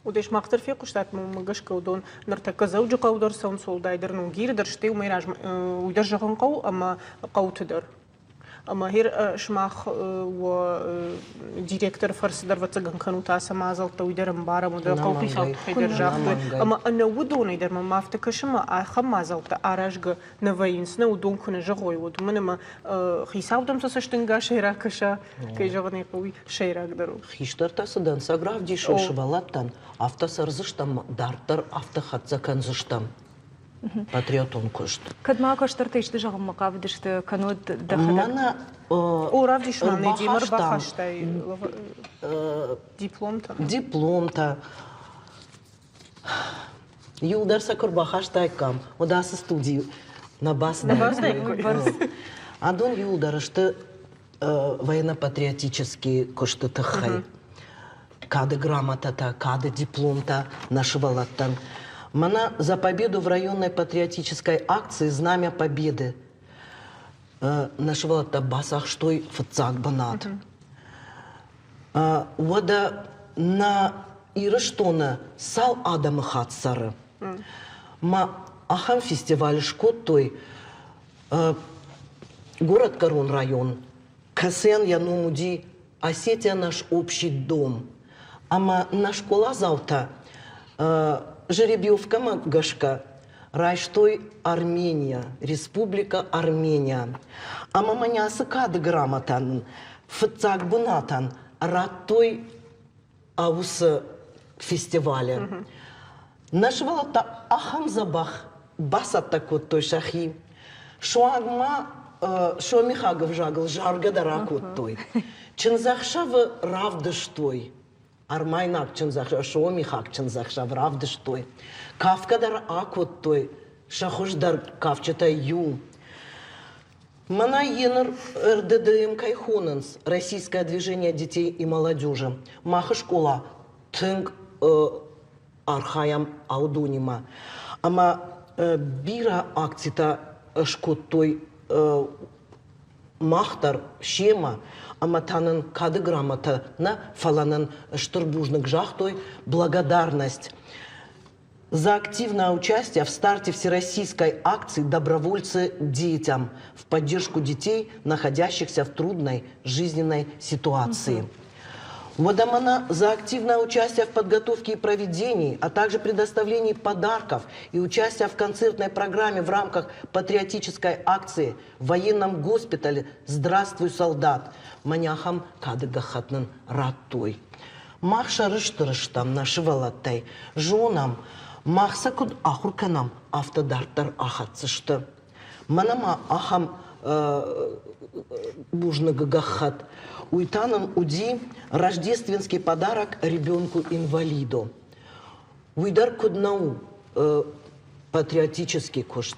[SPEAKER 2] وديش ما اقتر في قشتات مجش كودون نرتك زوج قودر سون سول دايدر نوغير درشتي وميراج ويدرج قو اما قو تدر اما هير شماخ و ديريكتور فرس در وتسغن كانوا تاسا مازل تويدر مبارم ودا قو في خاط خيدر جاخت اما انا ودون يدر ما افتكش ما خم مازل تا ارجغ نوينسنا ودون كن جغوي ود منما خيساودم سشتنگا شيراكشا كي جغني قوي شيراك درو
[SPEAKER 7] خيشترتا سدان саграв дишо швалаттан автосарзыштам дартар автохатзакан зыштам патриотон кушт
[SPEAKER 4] кадма каштарта иште жагым макавдышты канод дахада
[SPEAKER 7] мана
[SPEAKER 2] уравдиш маны димар бахаштай
[SPEAKER 7] дипломта юлдарса курбахаштай кам одасы студию на басдай адон юлдарышты военно-патриотический кушты тахай кады грамотата кады дипломта нашивалаттан. Мана за победу в районной патриотической акции «Знамя Победы» нашивала табасах штой фацак банат. Вода на ирыштона сал адамы хатсары. Ма ахам фестиваль шкот той город Карун район. Касен янумуди Осетия наш общий дом. Ама на школа заута жеребьевка магашка, райштой Армения, Республика Армения. Ама манясы кады грамотан, фцак бунатан, раттой аусы фестиваля. Нашвала та ахам забах, басат такот той шахи. Шуагма шуамихагов жагл, жарга даракот той. Чензахшавы равдыштой. Армайнак чензахша, шуамихак чензахшав равдыштой. Кавкадар акот той, шахушдар кавчата ю. Мана енер РДДМ Кайхоненс, Российское движение детей и молодежи. Маха школа, тынг архаям аудунима. Ама бира акцита шкот той махтар шема, аматанын кады грамота на фаланын штырбужных жахтой благодарность за активное участие в старте всероссийской акции «Добровольцы детям» в поддержку детей, находящихся в трудной жизненной ситуации. Водомана за активное участие в подготовке и проведении, а также предоставлении подарков и участие в концертной программе в рамках патриотической акции в военном госпитале «Здравствуй, солдат» маняхам кадыгахатнын раттой. Махша рыштырыштам нашивалаттай жонам махса куд ахурканам автодарттар ахатсышты. Манама ахам бужныгы гахат. Уйтаным уди рождественский подарок ребенку-инвалиду. Уйдар куднау патриотический кошт.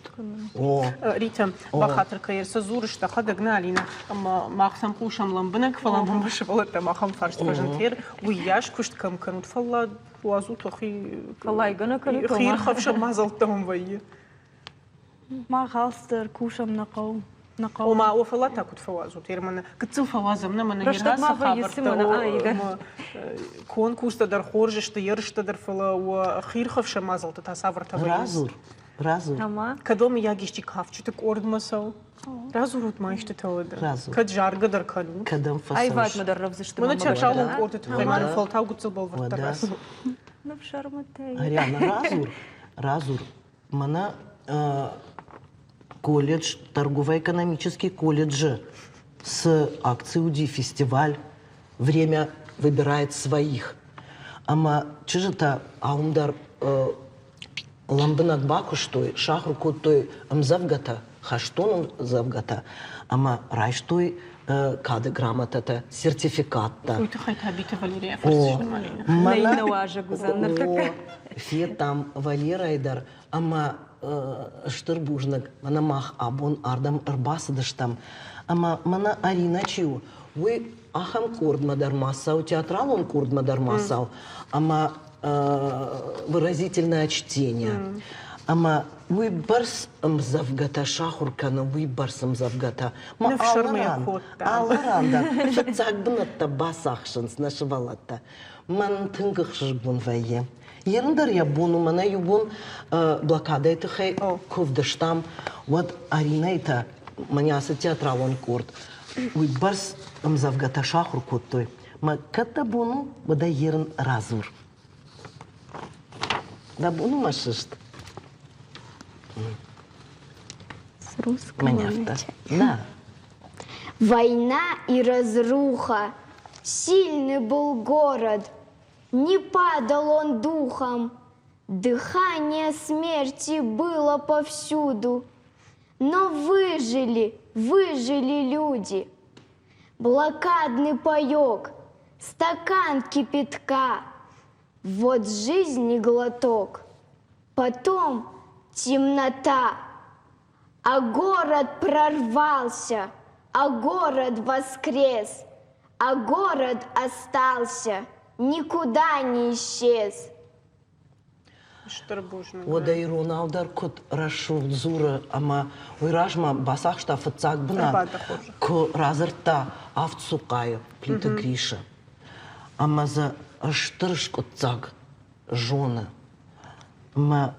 [SPEAKER 2] Рита, бахатыр кайырса зурышта хадагналина, махсам пушам ламбынак фалам башвалата махам фарштважентер, уяш кушт кам канут фалла уазу тохи
[SPEAKER 4] фалайгана канут
[SPEAKER 2] хир хавша мазалтам вайе.
[SPEAKER 8] ما غالستر كوشم نقو
[SPEAKER 1] وما وفلاتها كنت فوازو تيرمنا كتسو فوازمنا من
[SPEAKER 4] Просто
[SPEAKER 1] يرها
[SPEAKER 4] ما يسمونا
[SPEAKER 1] سخابرتا كون كوستا در خورجش تيرشتا در فلا وخير خفش مازل تتاسافرتا
[SPEAKER 7] Разур. Разур.
[SPEAKER 4] Ама.
[SPEAKER 1] كدوم ياجيشتي كافچي تك اورد مسو رازورت ما يشت تود
[SPEAKER 7] Разур.
[SPEAKER 1] كد جارغ در كانو
[SPEAKER 7] Кадам
[SPEAKER 4] Ай
[SPEAKER 7] фасош.
[SPEAKER 4] ват мадеррав зашты.
[SPEAKER 1] من تشاو اورد تخيمان فلتاو قتسو بالفرتا
[SPEAKER 7] Водас.
[SPEAKER 1] راس
[SPEAKER 4] Ну в шарматей.
[SPEAKER 7] Ариана, разур. Разур. Мана колледж, торгово-экономический колледж с акцией фестиваль. Время выбирает своих. Ама чижата аумдар ламбынат баку штой, шахру той амзавгата, хаштон завгата, ама райштой кады грамотата, сертификатта.
[SPEAKER 1] وي تخيت هبيت فاليريا
[SPEAKER 7] О,
[SPEAKER 1] فرسش مالينا
[SPEAKER 4] Нейна важа гузаннар така.
[SPEAKER 7] Фе там Валерайдар, ама штырбужнак, мана мах абон ардам арбасыдыштам, ама мана Арина чиу, вы ахам курдмадар масау, театрал он курдмадар масау, ама выразительное чтение. Ама вы барс мзавгата шахуркана, вы барс мзавгата. Ма
[SPEAKER 1] Ну, в шарме охота.
[SPEAKER 7] аларанда, фацак бната басахшынс нашывалата. Ман тынгыхшыш бун вайе. Ерындар я буну, мана юбун блокада это хай ковдаштам. Вот Арина это, маняса театрал он курд. Вы барс мзавгата шахурку той. Ма ката буну, бада ерын разур. Да буну машышт.
[SPEAKER 9] С русского
[SPEAKER 7] Манявта.
[SPEAKER 9] начать.
[SPEAKER 7] Да.
[SPEAKER 9] Война и разруха. Сильный был город. Не падал он духом. Дыхание смерти было повсюду. Но выжили люди. Блокадный паёк, стакан кипятка. Вот жизни глоток. Потом темнота. А город прорвался, а город воскрес, а город остался, никуда не исчез.
[SPEAKER 1] штырбужна
[SPEAKER 7] Ода и Роналдар кот рашур зура, ама уйражма басахшта фацак бна.
[SPEAKER 1] Рбата хуже.
[SPEAKER 7] Ко разырта авцукаю плита Гриша. Ама за штырш котцак жона. Ма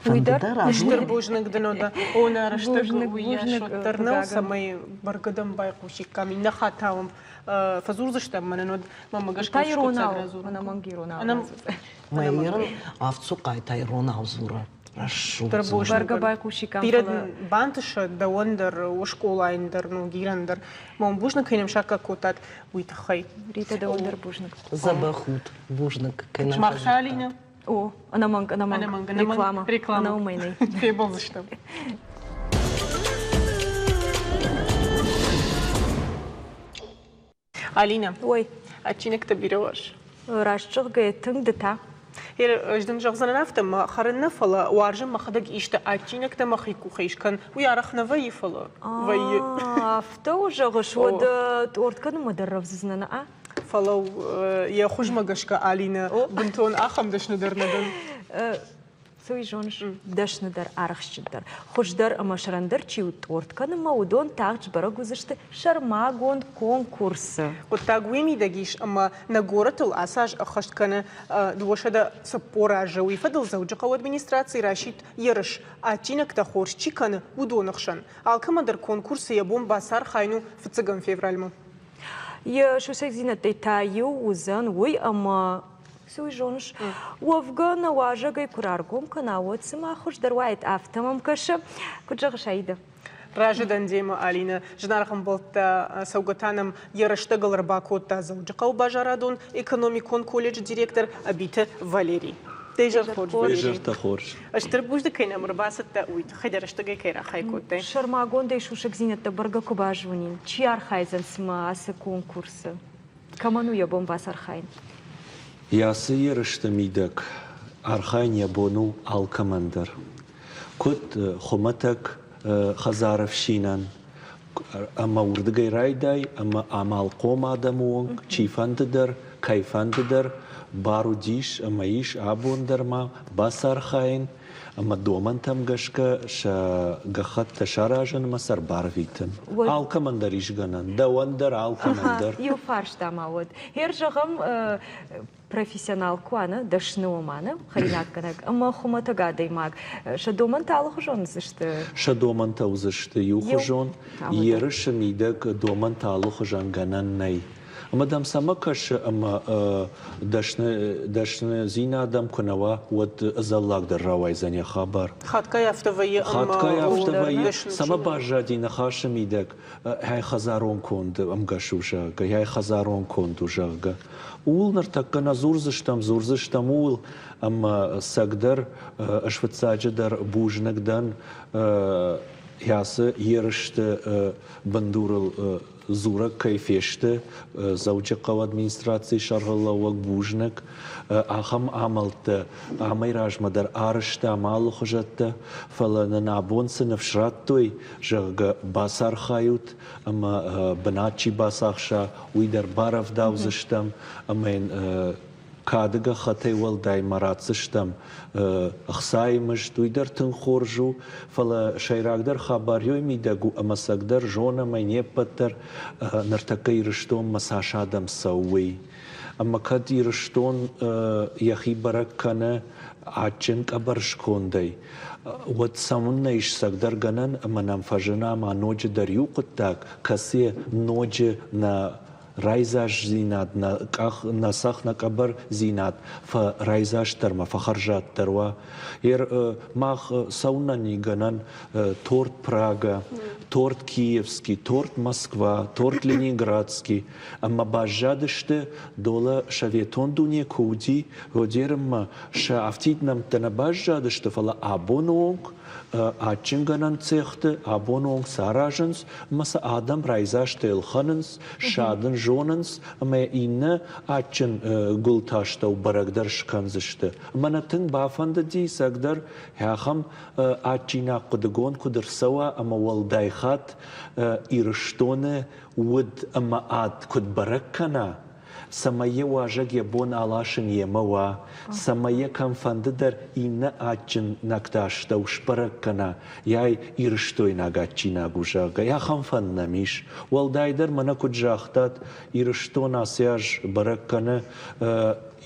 [SPEAKER 4] Уйдар?
[SPEAKER 1] штырбужнак днода она раштык
[SPEAKER 4] Бужнак,
[SPEAKER 1] уя
[SPEAKER 4] бужнак,
[SPEAKER 1] шоттернау
[SPEAKER 4] гагам.
[SPEAKER 1] самай баргадам байкушик ками нахатаум фазурзыштам мананод мамагаш
[SPEAKER 4] Тай Ронал. Она манги Ронал.
[SPEAKER 1] Она
[SPEAKER 7] майрын авцукай тай Ронал зура. Рашур
[SPEAKER 1] Штырбужна.
[SPEAKER 7] зура.
[SPEAKER 4] Барга байкушикам.
[SPEAKER 1] Перед бантыша да ондер ошколайндер ну гирандер мам бужнак кенем шака котат уйтхай
[SPEAKER 4] Рита да ундер бужнак.
[SPEAKER 7] Забахут бужнак.
[SPEAKER 1] шмахшалина
[SPEAKER 4] О, она манг. Реклама.
[SPEAKER 1] реклама
[SPEAKER 4] Она умейный.
[SPEAKER 1] феболзыштам Алина,
[SPEAKER 4] Ой,
[SPEAKER 1] отчинек ты берешь.
[SPEAKER 4] рашчық гайтың дыта.
[SPEAKER 1] Ждың жағзаны нафтым, қарынны фалы, уаржым мақыдық ішті отчинек ты мақику қишкан, уярақны вайы фалы. Вайы.
[SPEAKER 4] Авто уже гышуды ортканы мадыррав зізнана, а?
[SPEAKER 1] Фалы, я хужмагашка Алина, бунтон ахам дашныдырныдын.
[SPEAKER 4] Сой жоныш дашныдар арахшчыдар. Хождар амашарандар чиут ортканы маудон тағж бара гузышты шармагон конкурсы.
[SPEAKER 1] Вот так вымидагиш, ама на город асаж ахаштканы дуошада сапоража уйфадыл зауджақа администрации рашид ерыш, отчинек та хоршчиканы удонықшан. Алкамадар конкурсы ябон басар хайну в цыган февральма.
[SPEAKER 4] Я шусек зинатей таю узан уй ама сой жоныш уавгана важагай кураргом канауат сама хождар вайт автомам каша куджағы шайды.
[SPEAKER 1] Ражыдан дейма Алина, жынарғым болтта саугатаным ерыштығыл рыбакотта зауджақа бажарадон экономикон колледж директор Абита Валерий. Тейжар хорж Валерий. Аштыр бужды кайнам рыбасытта уйт, хайдар аштығай кайра хайкоттай.
[SPEAKER 4] Шармагон дей шушек зинатта барга кубажвунин. Чи архайзан сма асы конкурсы? Каману ябон бас архайн.
[SPEAKER 10] Ясы ерышты мидак архайн ябону алкамандар. Кот хоматак Хазаров шинан. Ама урдыгай райдай, ама амал ком адамуон, чифандыдар, كيفندر بارو ديش أما إيش أبوندر ما بسر خاين أما دومن تم قشكا شا قخت تشاراجن مسر بارفيتن عالكمندر إيش غنان دوندر عالكمندر
[SPEAKER 4] يو فارش داماود هير جغم профессионал куана дашнуумана хайнакканак amma хумата гадаймак шадоман талхужон зышты
[SPEAKER 10] шадоман таузышты юхужон ерышмидек доман талхужан гананнай Мадам самакаш ама дашны зинадам кунава вот заллагдыр равайзане хабар.
[SPEAKER 2] Хаткай автовайы
[SPEAKER 10] сама бажадина хашмидек хай хазарон конд амгашуша хай хазарон конд ужага. Улнар таккана зурзыштам ул ама сагдар ашватсаджадар бужнагдан ясы ерышты бандурыл زورك كيفيشته زوجة администрации شرغلوك بوجنك أخم عملت عميراج مدر أرشتا مالو خجت فلنا نعبون سنفشراتوي جغ باسار خايوت أما بناتشي باساخشا ويدر بارف داوزشتم أمين كادغا خطي والداي مراتسشتم أخساي مجد ويدر تنخورجو فلا شيراقدر خباريوي ميداقو أما ساقدر جونا مينيه بطر نرتقي رشتون مساشادم سوي أما كاد يرشتون يخي بركنا عجنك أبرشكون داي واتسامونا إيش ساقدر غنان أما نمفجنا ما نوجه در يوقتاك كسي نوجه نا رايزاش زينات نسخ نكبر زينات فرايزاش ترما فخرجات تروا ير ماخ سونا نيجانان تورت براغا تورت كييفسكي تورت موسكوا تورت لينيнградский أما باجادشته دولا شافيتون دنيا كودي وديرم شافتيد نم تنباجادشته فلا أبونونك Ачинганан цехты, абононг сараженс, маса адам райзашты илханенс, шадын жоненс, ама инна ачин гулташтау барагдар шканзышты. Мана тын бафанда ди сагдар, яхам ачина кудыгон кудырсава, ама валдайхат ирыштоны уд ама ад куд бараккана. Самая важаге бон алашын емава, самая камфандыдар инна ачин накташта ушпараккана, яй ирыштой нагачина гужага, я хамфаннамиш. Валдайдар мана куджахтат ирыштон асяж бараккана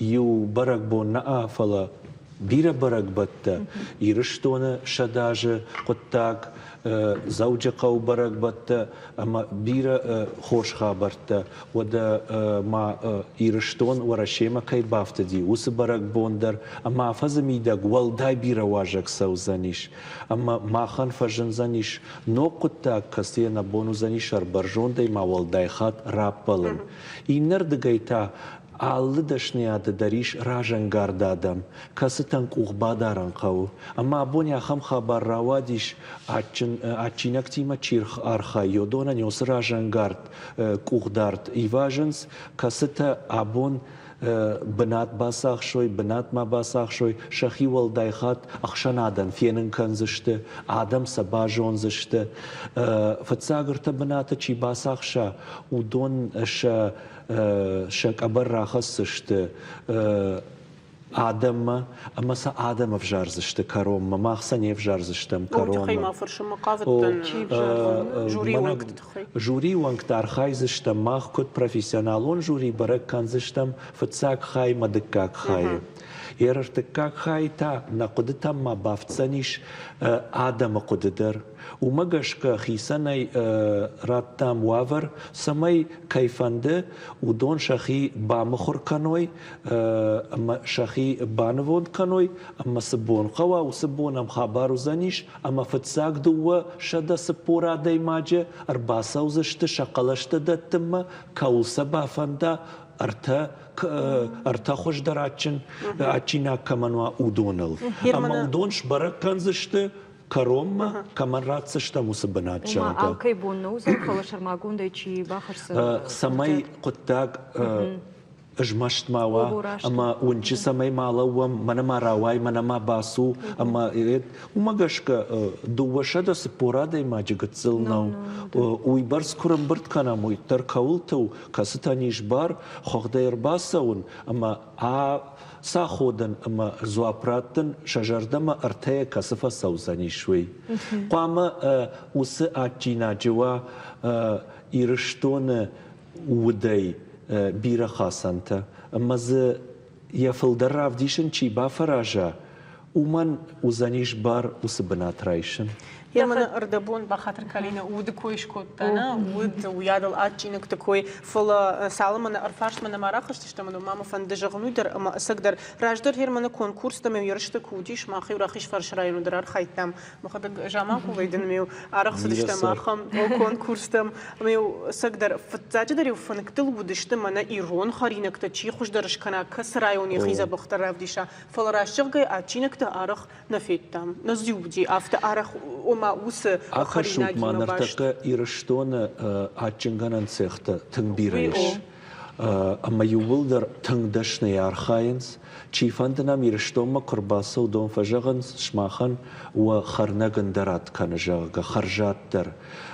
[SPEAKER 10] ю барак бон наафала, бира барак батта, ирыштона шадажы куттак, زوجة قو برق بطة أما بيرا خوش خابرتا ودا ما إيرشتون ورشيما كي بافتا دي وس برق بوندر أما فزمي دا قوال داي بيرا واجك سو زنيش أما ما خان فجن زنيش نو قطاك كسينا بونو زنيش برجون داي ما والداي خات رابلن إنر دقايتا Аллы дашнияды дариш ражангардадам, касытан кухбадаран қау. Ама абоня хам хабар равадиш ачинак тима чирх арха йодона нёс ражангард кухдард иваженс, касыта абон بنات باساخ شوي بنات ما باساخ شوي شخي والدايخات أخشان آدم فينن كان زشته آدم سباجون زشته فتساقرت بنات چي باساخ شا ودون شك أبر راخص زشته آدم أما سا آدم أفجار زشته كروم ما خصني أفجار زشتم كروم
[SPEAKER 2] تخي ما فرش مقافتن جوري وانك تخي
[SPEAKER 10] جوري وانك تارخاي زشتم ما كنت بروفيسيونالون جوري برك كان زشتم فتساق خاي مدكاك خاي يرتكاك خاي تا نقدتم ما بافتسنيش آدم قددر ومجشك خيسني راتام وافر سمي كيفنده ودون شخي بامخور كانوي اما شخي بانوون كانوي اما سبون قوا وسبون ام خبارو زنيش اما فتساق دوا شدا سبورا دايماجه ارباسا وزشت شقلشت دتم كاوسا بافندا ارتا خوش دراتشن اتشينا كمانوا ودونل اما ودونش برك كان زشت كروم كمان راتسشتا مسبنات شاكا
[SPEAKER 4] وما بونو زي خلاص شرماغون دايتشي باخرس
[SPEAKER 10] سماي قطاق أجمشت ماوا أما ونجي سمي مالا ومنا ما راواي منا ما باسو أما إيد وما قشك دوشة دا سبورادة ما جيت زلنا ويبرز كرم برد كنا موي تركولتو كاستاني جبار خدير باسون أما ساخودن أما زوابراتن شجردما أرتاي كسفة سوزاني شوي قام وس أجينا جوا إيرشتون ودي بيرا خاصنتا أما ز يفلدر رافديشن چي بافراجا ومن وزانيش بار وسبنات رايشن
[SPEAKER 2] يمنا أردبون بخاطر كلينا ود كويش كوتنا ود ويادل أتجينك تكوي فلا سالمنا أرفعش من مراخش تشتمنو ماما فندجغنو در أما أسقدر راجدر هير من كونكورس تم يرشت كوديش ما خير راخش فرش راينو در خيتام مخدق جامع كويدن ميو أرخص دشتم أخم أو كونكورس تم ميو سقدر فتاج دريو فنكتل ودشتم أنا إيرون خارينك تشي خوش درش كنا كسرايوني خيزة بختار رافديشا فلا راجدر أتجينك تأرخ نفيتام نزيوبدي أفت أرخ
[SPEAKER 10] أخشوت ما نرتقى إيرشتون أتجنغان سيخت تنبيريش أما يولدر تنگدشني أرخاينز چیفاندنا میرشتون ما کرباسه و دون فجاغن شماخن و خرنگن درات کن جاغ خرجات در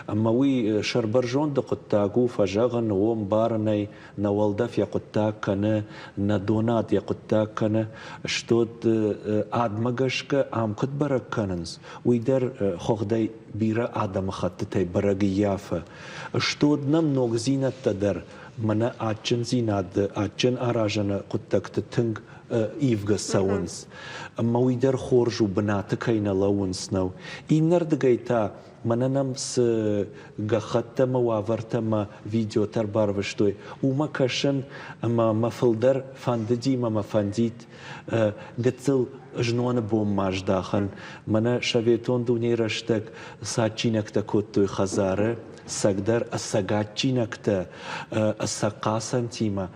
[SPEAKER 10] اما وی شربرجون ده قطاقو فجاغن و مبارنی نوالدف یا قطاق کنه ندونات یا قطاق کنه اشتود آدمگش که عام کد برگ کننز وی در خوخدای بیره آدم خطتی برگ یافه اشتود نم نوگزینت در من آچن زیناد آچن آراجن قطاق تنگ إيفغا ساونس أما ويدر خورج وبنات كاينا لاونس نو إنر دقيتا من نمس قخدت ما وافرت ما فيديو تربار وشتوي وما كاشن أما ما فلدر فانددي ما فانديت قتل جنوان بوم ماش داخن من شويتون دوني رشتك ساچينك تكوتو خزاره سقدر السقاچينك تا السقاسن تيما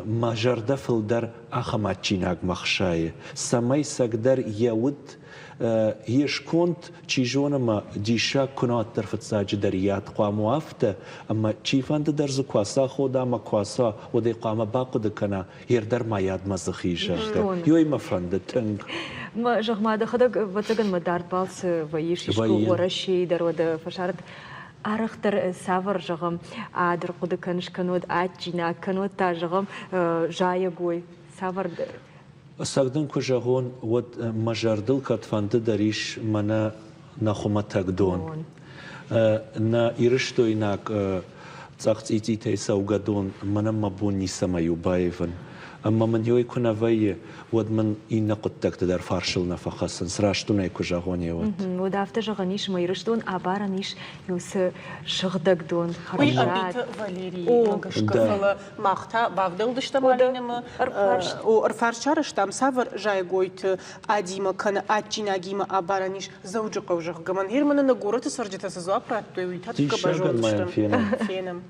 [SPEAKER 10] ما جرده فلدر أخماتشيناق مخشاية سماي سقدر يود هيش كنت تشيجونا ما ديشا كنات ترفت ساجدريات قاموا أفتا أما تشيفان درز كواسا خودا ما كواسا ودي قام باقو دكنا يردر ما ياد مزخيشة يوي ما فند تنگ
[SPEAKER 4] ما جغما دخدق وتغن مدار بالس ويش يشكو ورشي در ود فشارت أرختر سافر جغم عادر قد كنش كنود عجينا كنود تاجغم جاي قوي سافر
[SPEAKER 10] ساقدن كجاهون ود مجردل كتفاند دريش منا نخوما تاقدون نا إيرشتو إناك تاقت إيتي تيسا وقادون منا مبوني سما يوبايفن أما من يوي كنا فاي ود من إنا قد تقدر فارشلنا فخصن سراشتونا يكجاهون يود
[SPEAKER 4] ودافت جغنيش ما يرشتون عبارنيش يوس شغدق دون
[SPEAKER 2] خرجات فاليري مقشكفلا ماختا بافدل دشتمالينما وارفارشارش там савр жайгойт адима кана атчинагима абараниш заужыков жагман хермана на город сарджета сазапрат той татка бажон фенам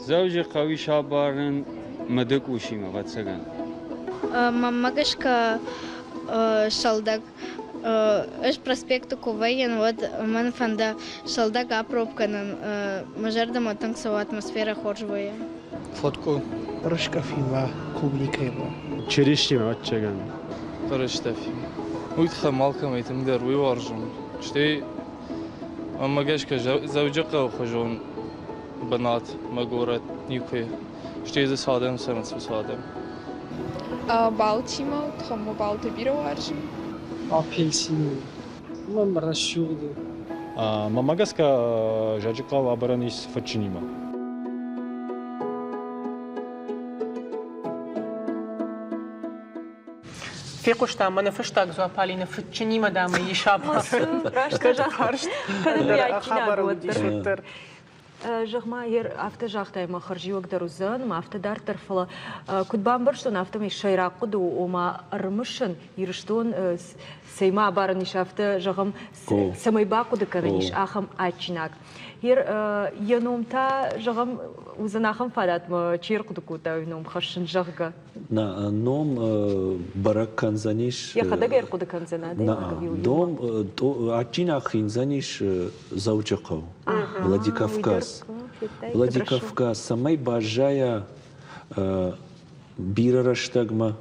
[SPEAKER 11] زوجي قوي شابارن مدك وشيما غتسجن
[SPEAKER 12] ماماكشكا شالدك اش проспекту коваен вот мен фанда шалдак апробканын мажарда матанг сава атмосфера хоржвая
[SPEAKER 13] фотку рышка фима клубникайба
[SPEAKER 11] черешима отчаган рышта фим уйтха малкам айтым дер уй варжым штей мамагашка زوجقه خجون بنات مغورت نيكوي شتي سادم سمت سادم
[SPEAKER 14] بالتيما تخمو بالتي بيروارج
[SPEAKER 13] апельсин мам расшуды
[SPEAKER 11] мамагаска жажикал абаранис фачинима
[SPEAKER 2] في قشطة ما نفشتك زوا بالينا فتشني مدام يشاب
[SPEAKER 4] راشت
[SPEAKER 2] خبر ودي شتر
[SPEAKER 4] Жахма ер автожахтай махаржиок дарузан, ма автодар тарфала. Куд бамбарштон автомай шайрақуду ома армышын ирштон сейма бараниш авто жахам самай бақуды караниш ахам ачинак. Ер яномта жахам узанахам фадат ма чиркуду кута ном хашын жахга.
[SPEAKER 10] На ном барак канзаниш.
[SPEAKER 4] Я хадага еркуду канзана.
[SPEAKER 10] На дом ачинах инзаниш заучаков. Владикавказ. Владикавказ. Самай бажая бирараштагма.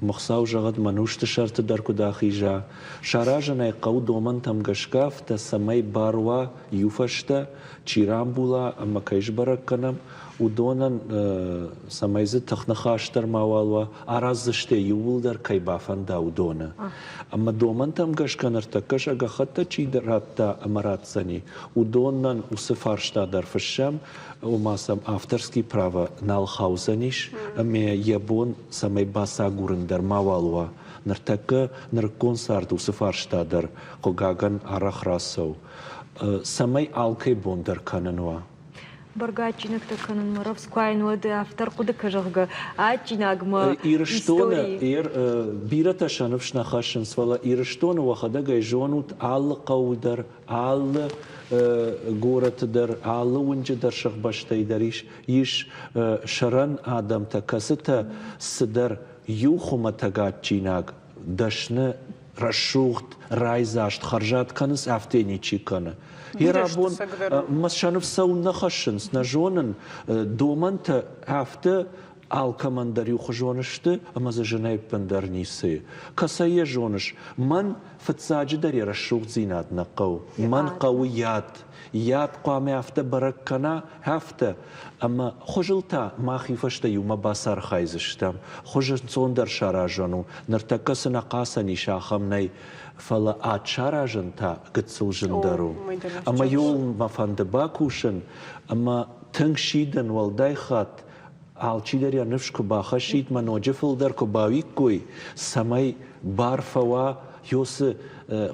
[SPEAKER 10] مخصاو جغد منوشت شرط در کداخی جا شراجنای قو دومن تم گشکاف تا سمی باروا یوفشتا چیران بولا اما کیش برک کنم و دونن سمیز تخنخاشتر موالوا عرضشته یول در کی بافن داو دونه اما دومن تم گشکنر تکش اگه خطا چی درات تا امرات سنی و دونن و سفارشتا در فشم و ماسم آفترسکی پراوا نالخاوزنیش اما یبون سمی باسا گورن در موالوا نرتکه نر کنسارت و سفارشتا در قگاگن عرخ راسو سمی آلکی بون در کننوا
[SPEAKER 4] Баргачинак таканан марав скайну да автор куда кажага ачинагма
[SPEAKER 10] ирштона бирата шанавшна хашин свала ирштона вахадага жонут ал қаудар ал горат дар ал унжа дар шахбаштай дариш иш шаран адам такасата сдар юхума тагачинаг дашна расшухт райзашт харжат каныс афтеничи кана Хирабон масшанов сауна хашинс на жонен доманта афте алкамандар юхжонышты амаза женай пандарнисы касае жоныш ман фатсаджи дари расшух зинат на қау ман қауият яд қаме афте бараккана афте ама хожылта махифашта юма басар хайзыштам хожын сондар шаражану нартакасына қасани шахамнай фала ачаражан та гцулжандару ама йол мафанды бакушен ама тыңшиден валдайхат алчидар я нышку бахашит маноджефылдар кобавиккуй самай барфава يوس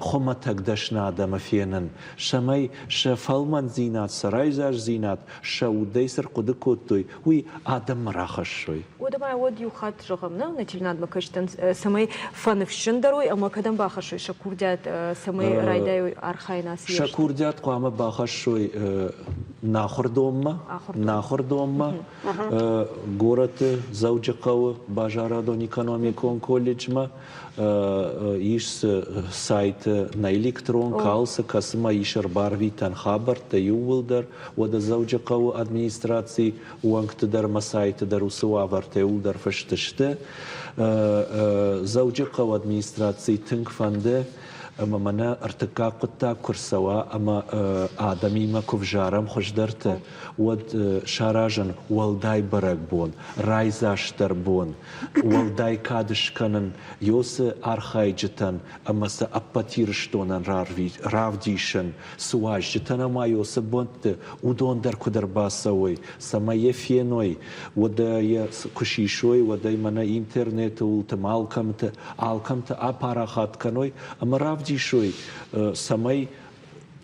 [SPEAKER 10] خما تقدش نادم فينن شماي شفالمان زينات سرايزار زينات شاوديسر قد كوتوي وي آدم راخش شوي
[SPEAKER 4] ودما ود يخات رقمنا نتيجة ما كشتن سماي فنفشن دروي أما كدم باخش شكوردات سماي رايداي أرخاينا سير
[SPEAKER 10] شكوردات قام باخش شوي ناخر دوما غورت زوج قوة باجارة دون إقتصادي كوليدج ما إيش сайт на электрон калса касма ишер барвитан хабар та ювылдар вада заужакау администрации уангтдар масайт дар усуавар та юлдар фаштышты заужакау администрации тынгфанде اما منا ارتكاق قطع كرسوا اما آدمی ما کفجارم خوش درته ود شاراجن والدای برگ بون رایزاشتر بون والدای کادش کنن یوس آرخای جتن اما س اپاتیرشتونن راودیشن سواج جتن اما یوس بونت ودون در کدر باسوی سما یفینوی ودا ی کشیشوی ودا منا اینترنت ولتم آلکمت آپاراخات کنوی اما راودی شوي سماي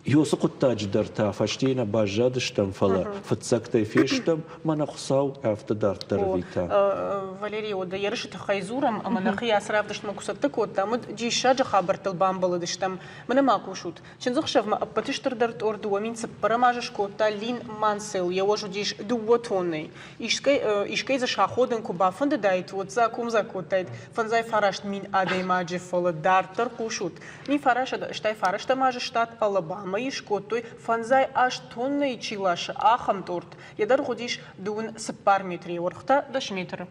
[SPEAKER 10] يوسق التاج درتا فاشتينا باجادشتم فلا فتسكتي فيشتم ما نخصاو عفت دار تربيتا
[SPEAKER 1] Валерий ода ярышит хайзурам аманахи асравдыш макусаттык оттамыд жишаджа хабар тылбан балыдыштам мына макушут чензохшавма аппатыштырдарт орду амин саппарамажыш котта лин мансел явожу диш дуботонный ишкей за шаходен кубафанды дайт вот за кумза коттайт фанзай фарашт мин адеймаджи фола дартар кушут мин фараша штай фарашта мажы штат Алабама ишкоттой фанзай аш тонны чилаш ахам торт ядар ходиш дун саппарметри орхта дашметр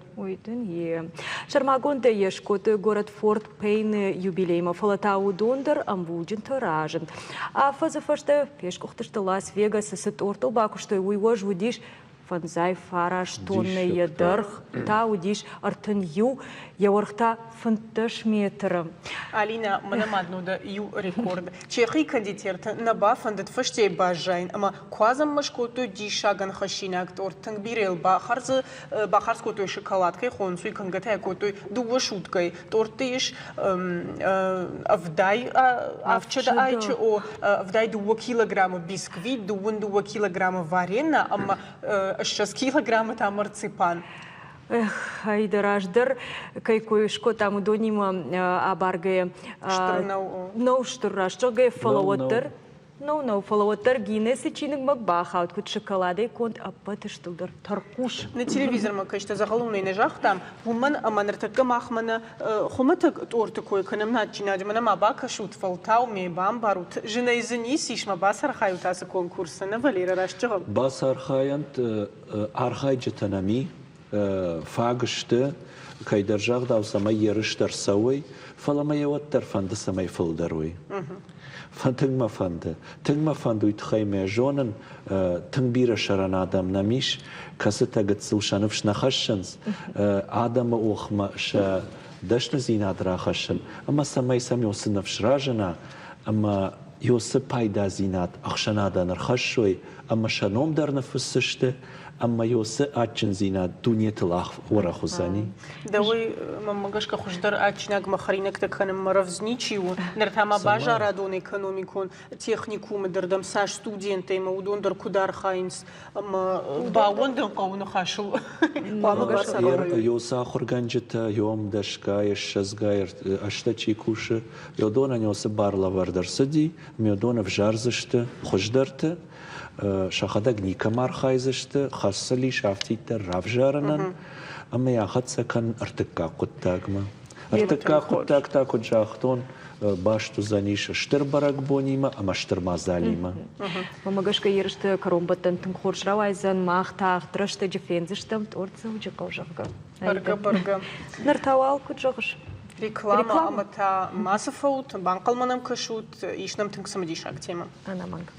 [SPEAKER 4] Шармагон де ешкоты город Форт Пейн юбилейма фалатау дондер амбуджин таражен. А фаза фаште пешкохтышты Лас-Вегас сет ортал бакушты уйвож вудиш фанзай фараш тонны ядырх та удиш артын ю яворхта фанташ метром.
[SPEAKER 2] Алина, мене мадну да ю рекорд. Чехи кандидерт на бафандет фаштей бажайн, ама квазам машкоту дишаган хашинак тортанг бирел бахарскоту шоколадкой хонсуй кангатай коту дуба шуткой тортиш авдай авчада айче о авдай 2 килограмма бисквит, 2 килограмма варена, ама 6 килограмма там марципан.
[SPEAKER 4] Эх, айдараждыр, кайкоюшко там удонима абаргая штуррашчогая фалауаттыр. No, фалауаттыр гинеси чиник макбахаут кут шоколадай конт апатыштылдыр таркуш.
[SPEAKER 2] На телевизор макашта загалумный нежах там, хуман аманыртакка махмана хуматак тортакой канамнат чинадимана мабака шут фалтау ме бамбарут. Жена извинись, ишма басар хаютасы конкурса на Валера Рашчогом.
[SPEAKER 10] Басар хаянт архайджетанами фагшты кайдержах дау самай ярыштар сауй, фаламайаваттар фанды самай фылдаруй. Фантыгма фанды уйтхайме жонын тыңбира шаран адам намиш, касыта гыцылшанып шнахашшынс, адама охма ша дашны зинадра хашын, ама самай сами осынов шражына, ама йосы пайда зинат, ахшанадан архашшой, ама шаном дарна фысышты, ама йосы атчын зинат, дунетылах орахузани.
[SPEAKER 2] Давай мамагашка хуждар атчинаг махаринак таканым маравзничиу, нертама бажа радон экономикон, техникум дардам саш студенты, ма удондар кудар хайнс, ма баундам кауна хашыл.
[SPEAKER 10] Йоса хурганджита, йом дашка, ешшазгайр, ашта чикуши, йодона нёсы барла вардар сади, мёдона в жарзышты, хуждарты, шахадаг никамар хайзышты, хассали шафтита равжаранан, ама яхатса кан артыкка куттагма. Артыкка куттаг та куджахтон, башту заниша штырбарак бонима, ама штырмазалима.
[SPEAKER 4] Мамагашка ерышты каромбаттан тың хоршравайзан, махтах, драшты жефензыштам, торца уджакаужахга.
[SPEAKER 2] Барга.
[SPEAKER 4] Нартауал куджахыш.
[SPEAKER 2] Реклама, ама та масафаут, банкалманам кашут, ишнам тынг самадишак тема.
[SPEAKER 4] Ана манга.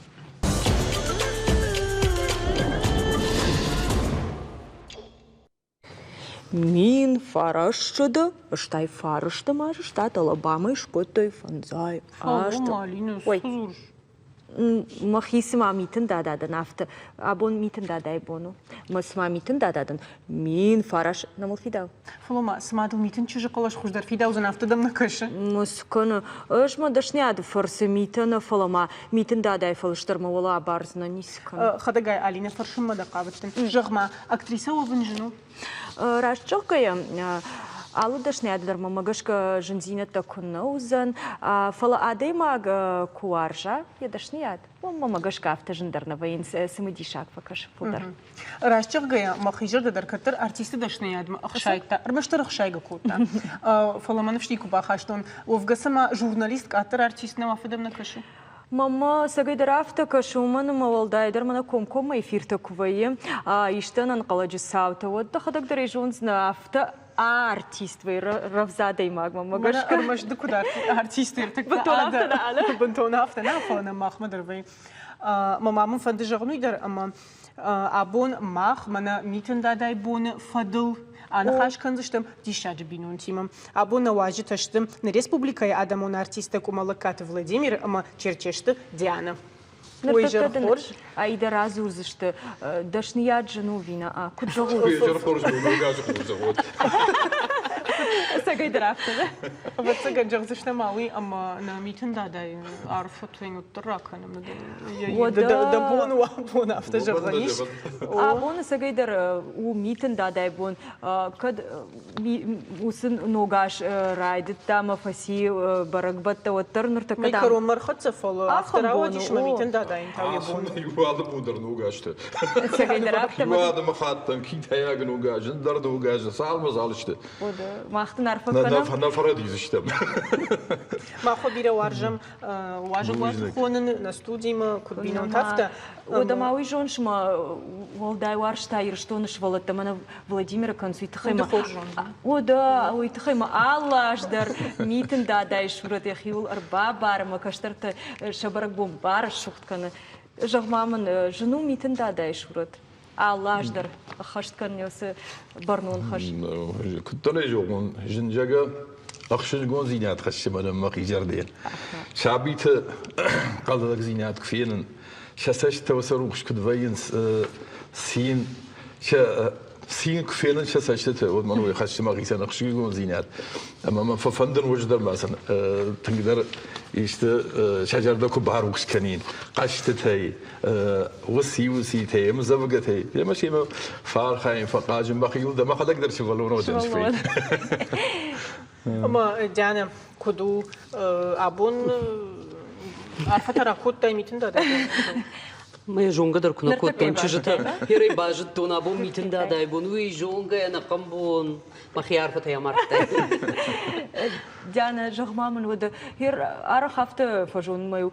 [SPEAKER 4] Мин фарашчыды, штай фарышты мажы, штат алабамы шкотой фанзай.
[SPEAKER 2] Ой.
[SPEAKER 4] Махисима митин дададан авты, абон митин дадай бону. Масма митин дададан. Мин фараш намыл фидал.
[SPEAKER 2] Фалома, смадл митин чужа колаш хуждар фидал зан автодам на каша.
[SPEAKER 4] Мусканы, ма дашняды фарсы митина фалома, митин дадай фалыштарма ола абарзна нисканы.
[SPEAKER 2] Хадагай Алина фаршымма да қабыттын. Жағма, актриса овын жыну?
[SPEAKER 4] Рашчокая, алу дашнядыр мамагашка жынзинета кунаузан, фала адаймаг куаржа, я дашняд. Мамагашка авто жындарна вайын сымыдишак факаш пудар.
[SPEAKER 2] Рашчокая, махижыр дадар катыр артисты дашнядма ахшайта, арбаштыр ахшайга кутна. Фала манывшнику бахаштон, овгасама журналист катыр артист на мафадам на кашу.
[SPEAKER 4] Мама сагайдарафта кашуман мавалдайдар мана комкома эфирта кувайы, иштанан қаладжы саута, вот да хадак дарежонс на авто артист вай равзадай магма магашка.
[SPEAKER 2] Армашды куда артисты иртак бантон авто на фона махмадар вай. Мамамын фанды жағнуйдар, ама абон мах мана митен дадай боны фадыл. Анахаш канзыштым дишаджи бинун тимам. Або на важи таштым на республикай адамон артиста Кумалакат Владимир, ама черчешты Диана. Ой, жархорж.
[SPEAKER 4] Айда разурзышты дашнияджи новина, а куджагу.
[SPEAKER 15] Ой, жархорж, гугажи хурзагот.
[SPEAKER 4] Сагайдарафта, да?
[SPEAKER 2] Вот сагайджагзышты малы, ама на митен дадай арфа твейну тараканам. Да бону абон автожагланиш.
[SPEAKER 4] Абон сагайдар у митен дадай бон, кад усын ногаш райдит там афаси барагбатта оттарныр такадам.
[SPEAKER 2] Мейкарон мархатса фолу, автора дишма митен дадай интау ебон.
[SPEAKER 15] Юада будар ногашты.
[SPEAKER 4] Сагайдарафта.
[SPEAKER 15] Юада махаттан китаяга ногажы, дарда ногажы, салмаз алышты.
[SPEAKER 4] Махтын арфа канам.
[SPEAKER 15] На фарадиз иштем.
[SPEAKER 2] Махо бира варжам, важыгват хонын на студийма кудбинон тафта.
[SPEAKER 4] Одамауи жоншма волдай варшта ирштоныш волатта мана Владимира консуйтхайма. Ода уйтхайма аллаждар митин дадай шурат яхиул арба барма каштарта шабарак бом бар шухтканы. Жагмамын жену митин дадай шурат. Allah'dır. Xaştkan yose barnun xaş.
[SPEAKER 15] كنت أنا جون جنجاجا أخشج جون زينات خش من مقي جردين شعبيت قال لك زينات كفين شسش توسروش كدفين سين سين كفين شسش ومن يخش مقي سنة خش جون زينات أما ما ففندن وجدر مثلا تقدر يشت شجر دكو باروكس كنين قشت تاي وسي تاي مزبقة تاي يا ماشي ما فارخين فقاجم بخيول ده ما خد أقدر شغلونه ودرس فيه
[SPEAKER 2] أما جانا كدو أبون عارفة ترى خود تايميتن ده
[SPEAKER 16] ما جونغا در كنا كوتون تشجتا هيري باجت تونا بو ميتن دا داي بون وي جونغا انا قمبون ما خيار فتيا مارتا
[SPEAKER 4] Diana جغمامن وده هير أرخ هفته فجون مايو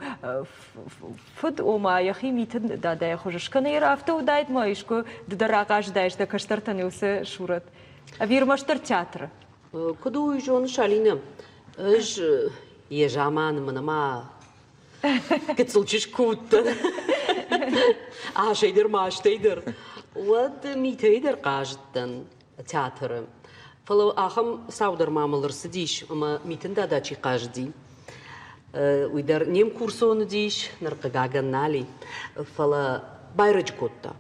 [SPEAKER 4] فد وما يخي ميتن دا يخوجش كنا هير هفته ودايت ما يشكو دراقاش دايش دا كشترتني وسه شورت أبير مشتر تياتر
[SPEAKER 16] كدو يجون شالينا اج يجامان من ما كتسلتش كوت شيدر ما شتيدر ود ميتيدر قاجتن تياتر فلو آخم ساودر ماملر سديش أما ميتن دا چي قاجدي ويدر نيم كورسون ديش نرقاقاقن نالي فلا بايرج كوتا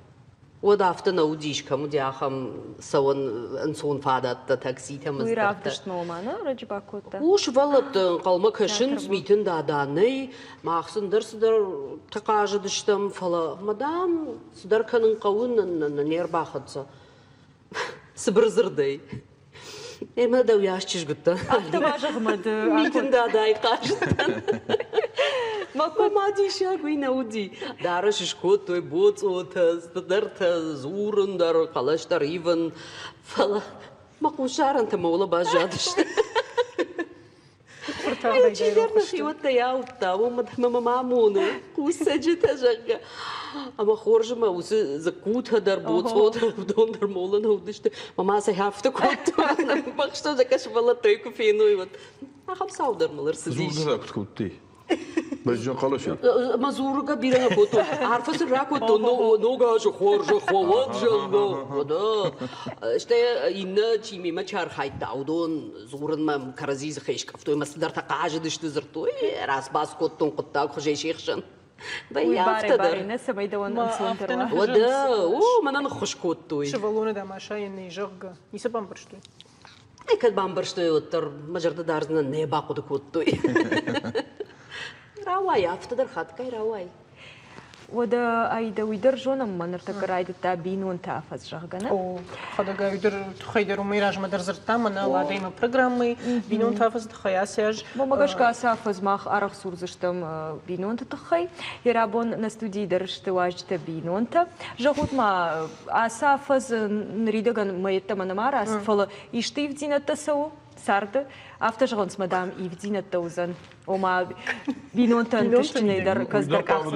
[SPEAKER 16] ودافت نوديش كم دي آخم سوان انسون فادات تاكسي تمزدرت
[SPEAKER 4] ويرافدشت نومانا رجبا كوتا
[SPEAKER 16] وش فلت قلما كشن ميتن دا داني ما أخسن در صدر تقاجدشتم فلا مدام صدر كان قوون نير باخدسا سبر زردي ما دا وياشتش قلت
[SPEAKER 4] أحتما جغمد
[SPEAKER 16] ميتن دا داي قاجدن ما ديش أقوي نودي دارش شكوت توي بوت وتز درت زورن در قلاش در إيفن فلا ما قوشار أنت مولا باجادش أيجي درنا في وتياوتا ومدهم مامونو كوسجت أجا أما خورج ما وس زكوت هدر بوت ودون در مولن هودشت ماما سيحفت كوت ما خشتو زكاش فلا تيكو فينو يوت أخم ساودر ملر سديش
[SPEAKER 15] زور زاك كوتي بجون قالوش
[SPEAKER 16] ما زورك بيرنا بوتو عارفة سرعة كوتو نوغاش خورج خوات جلبو ودا اشتا ينا تيمي ما شار خايت داودون زورن ما كرزيز خيش كفتو ما صدر تقاعدش تزرتو راس باس كوتون قطاق خجي شيخشن بيافت
[SPEAKER 4] باري ناس بيدون انسون تروا
[SPEAKER 16] ودا ما انا نخش كوتو
[SPEAKER 2] شغلونه دا ماشا يني جغ يسبان برشتو
[SPEAKER 16] اكد بامبرشتو يوتر مجرد دارزنا نيباقو دكوتو راواي افتدر خاتكاي راواي
[SPEAKER 4] ودا أيدا ويدر جونا ما نرتكر أيدا تابين ونتافز جاغنا.
[SPEAKER 2] أو خداga ويدر تخيدر وميراج ما درزرتا منا لا دايما برنامج بينون تافز تخياسيج.
[SPEAKER 4] ما ماش كاسافز ماخ أرخ سورزشتم بينون تتخي يرابون نستودي درشت واجت بينون تا جاخد ما أسافز نريدغن ما يتمنى مارس فلا يشتي في دينة تسو سرد أفتشغنس مدام إيفدينة توزن وما بينون تنتشتني در كزدر كاس.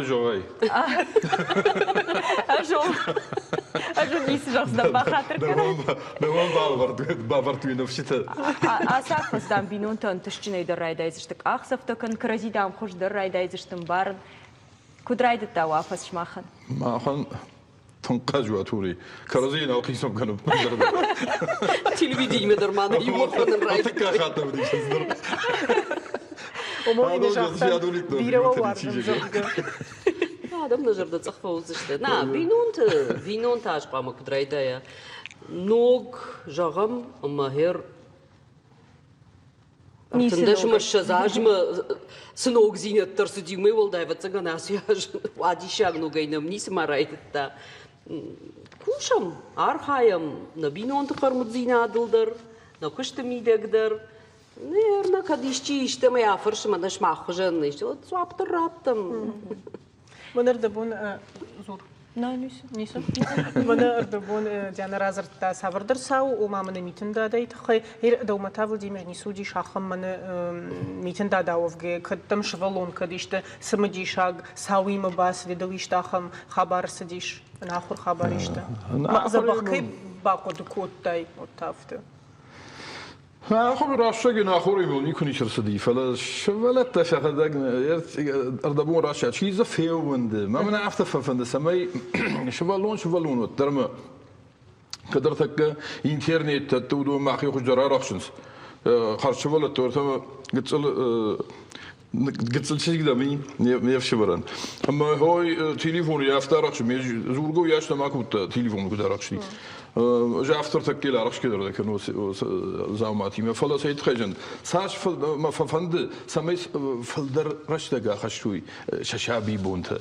[SPEAKER 4] أجو نيس جاخس دم بخاطر كده.
[SPEAKER 15] نوام بالبرت وينفشته.
[SPEAKER 4] أسافز دام بينون تنتشتني در رايدايزشتك أخسفت كن كرزي دام خوش در رايدايزشتم بارن كود رايدت توافز شماخن.
[SPEAKER 15] ما خن تنقاجوا توري كرزين أو قيسهم كانوا بندر.
[SPEAKER 16] تلفزيون مدرمان يوقفون الرايد.
[SPEAKER 15] كخاتم بديش أصدر.
[SPEAKER 2] وما إني جاخسن بيروا واردم جاخد.
[SPEAKER 16] هذا من جرد تخفوزشته. نا بينون تاج قامك بدرايدايا. نوغ جاغم ماهر. تندش مش زاج ما سنوغ زينة ترسدي مي والله بتسجن عسياج وادي شاق نوغينم نيس ما رايدتا. كوشم أرخايم نبينون تقرمت زينة دلدر نكشت ميدقدر نيرنا كديشتي ما يعرفش ما نش مع خجن نيش صعب ترابتم
[SPEAKER 2] ونردبون زور
[SPEAKER 4] لا
[SPEAKER 2] نيسا ونردبون جانا رازر تا سافردر ساو وما من ميتن داداي تخي هير دوما تافل دي مجني سودي شاخم من ميتن داداوفغي كدم شفالون كديشت سمدي شاق ساوي مباس فيدويش تاخم خبر سديش ناخر خبريشت مغزبخ كي باقو دكوت تاي وتافت
[SPEAKER 15] خب راشته نخوری میونی کنی چرسدی فلا شولت تشهدگ اردبون راشته چیز فیونده من عفته فنده سمای شوالون درم قدرتك انترنت تودو معي خوش جرا رخصنس خرج شوالت تورتم قتل شيء كده مين يفشي بران اما هوي تليفون يفتح رخص ميج زورجو ياشنا معكم تليفون كده رخصني جا افتر تكيل عرفش كده ده كانوا زعماتي ما فلا سيد خجن ساش ما فند سميس فلدر رشتة خشوي ششابي بونته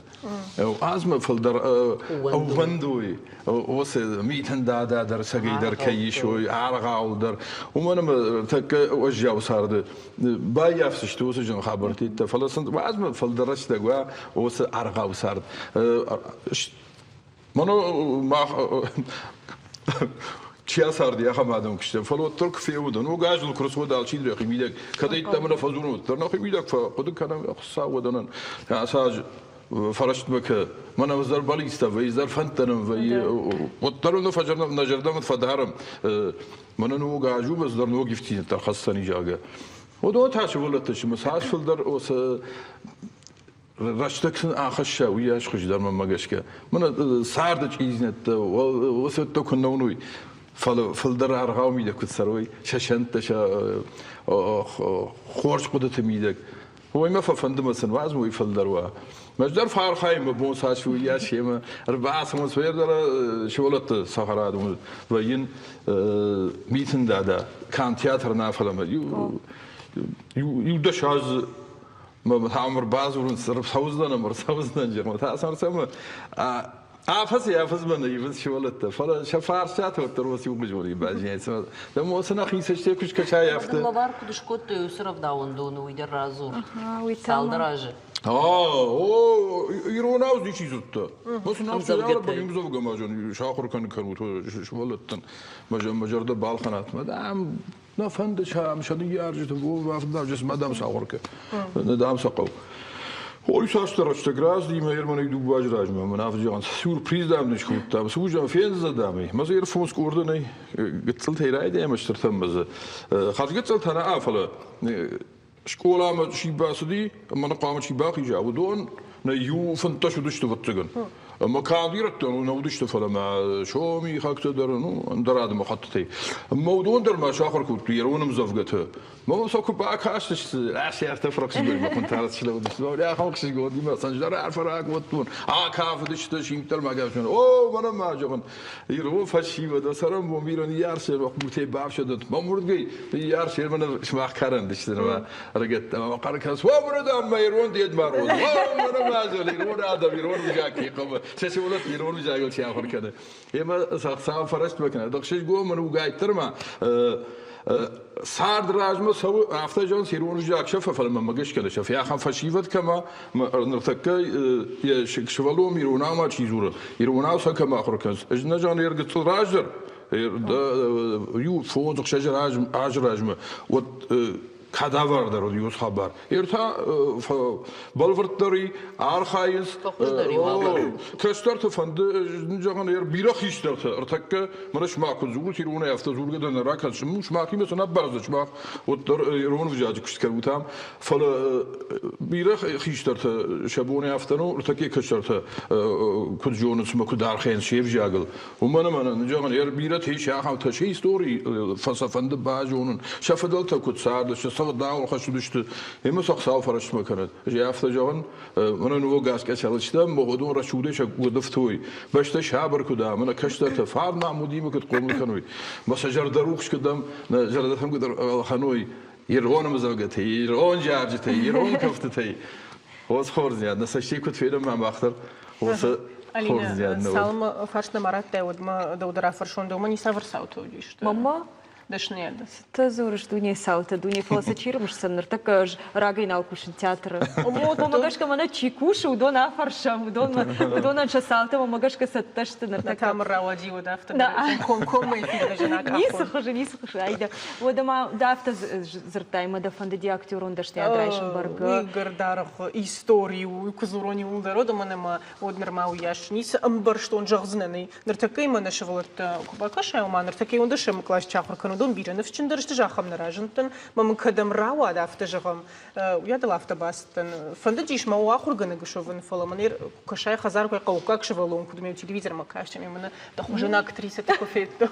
[SPEAKER 15] او ازم فلدر او بندوي وس ميتن دا در سجي در كيشوي عرقاو در ومن تك وجا وصارد باي يفسش توس جن خبرتي فلسن وازم فلدر رشتة وس عرقاو صارد منو ما چیا سردی آخه مادام کشته فلو ترک فیودن و گاجل کرس و دالچی دری میده کدی تمنا فزونو در نخی میده فقد کنم خصا ودنن اساج فرشت بك من وزر باليستا ويزر فنتن وي وطرنا فجرنا نجردم فدهرم من نو گاجو بس در نو گفتي ترخصني جاگه ودو تاش ولتش مساج فلدر اوس رشتكسن آخش وياش خش در من مگشکه من سرد چیزنت وسط تو کنونوی فل در ارغام میده کت سروی ششنت شا خورش قدرت میده هو ما ففند مثلا واز موي فل دروا مجدر فار خايم بون ساش وياش يما ربع سمس وير در شولت صخرات وين ميتن دادا كان تياتر نافلم يو دشاز ما تعمر بازورن صرف سوزنا نمر سوزنا جرم تأثر سما عفس من يبز شولت فلا شفار شات وتروسي ومجوري بعدين سما لما وصلنا خيسة شيء كش كشاي يفته
[SPEAKER 16] ما بعرف كدش كنت يصرف داون دون ويدر رازور سال درجة
[SPEAKER 15] يرونا وزي شيء زت بس نفس الشيء بقيم زوجة ما جون شاخر كانوا شولت مجرد بالخنات ما دام نفند شام شدي يارجت بو وافد جس مدام ساورك ندام سقو هو يساش ترشت غراز دي ما يرمن يدو باج راج ما منافج جان سوربريز دام نش كنت بس هو جان فين زدامي ما زير فوس كوردني قتلت هيراي دي مشترتم بز خرج قتلت انا افله شكولا ما شي باسدي ما نقام شي باقي جاو دون نيو فنتش ودشت بتجن اما كان ديرت ونودشت فلما شومي خاكت درنو اندراد مخططي الموضوع در ما شاخر كنت يرون مزفقته ما سوق باك هاش اشياء تفرق سبل ما كنت عارف شلون دشت يا خلق شي قول ما سنجر عارف راك وتون كاف دشت شي متر ما قالش او انا ما جبن يرو فشي ودا سرم بوميرن يارش وقت متي باب شدت ما مرد يارش من شماخ كارن دشت ما رجت ما قركس ومرد ما يرون ديد مارون انا ما زال يرون هذا يرون جاكي قبل شولت يرون جايل شي اخر كده اما ساق فرشت بكنا دقش جو من وقاي ترما سارد راجم سو هفته جان سيرون جاك شفه فلما ما جش كده شف يا خم فشيفت كما نرتك يا شوالو ميرونا ما تشيزور يرونا سو كما اخر كز اجنا جان يرقت راجر يو فوق شجر راجم و كادافر در دیوس خبر ایرتا بالورتری آرخایز کشتر تفند جهان ایر بیرا خیشتر تا ارتک منش معکوس زور تیرونه یافته زور گدن راکش مش معکی مثلا برزش معک و در ایران وجاج کشت کردم فل بیرا خیشتر تا شبونه یافته نو ارتکی کشتر تا کد جونس ما کد آرخاین شیف جاگل و من جهان ایر بیرا تیش آخام تشی استوری فلسفند باجونن شفدال تا کد سرد صار داول خش دشت هم ساق سال فرش مكانت جافت جوان من نو گاز كشلشتم بودون رشودش ودفتوي باش تشابر كدا من كشت تفار معمودي مكت قوم كانوي بس جر دروخش كدم جردهم قدر خنوي يرغون مزوجتي يرغون جارجتي يرغون كفتتي هو خور زياد نسشتي كنت فيلم مع باختر هو
[SPEAKER 1] Алина, салма фаршна марат теод ма daudara farshon дома не саверсауту дишт.
[SPEAKER 4] Мама
[SPEAKER 1] Дашнеда.
[SPEAKER 4] Та зурш дуне салта дуне фалсачирмш сынныр такаж рагайнал кушин театр. Вот магашка мана чикушу удона фаршам удона часалта магашка сатташтыныр
[SPEAKER 1] так. Там равади вот авто. Ком эфир даже на кафе.
[SPEAKER 4] Не схожи айда. Вот ма дафта зртайма да фанди актерон да штя Драйшенберг.
[SPEAKER 1] Игорь Дарах историю кузурони улдарода манема вот нормал яш нис амбар что он жагзнаны. Нэр такой мана шевлат кубакаша у манер такой он дышем класс чахр
[SPEAKER 2] дом бирен в чендерште жахам наражентен мам кадам рауа дафте жахам я дал автобастен фандадиш ма уахургана гшовен фаламанер кашай хазар кой как шевалон кудме телевизор макашчами мана да хужена актриса такофетто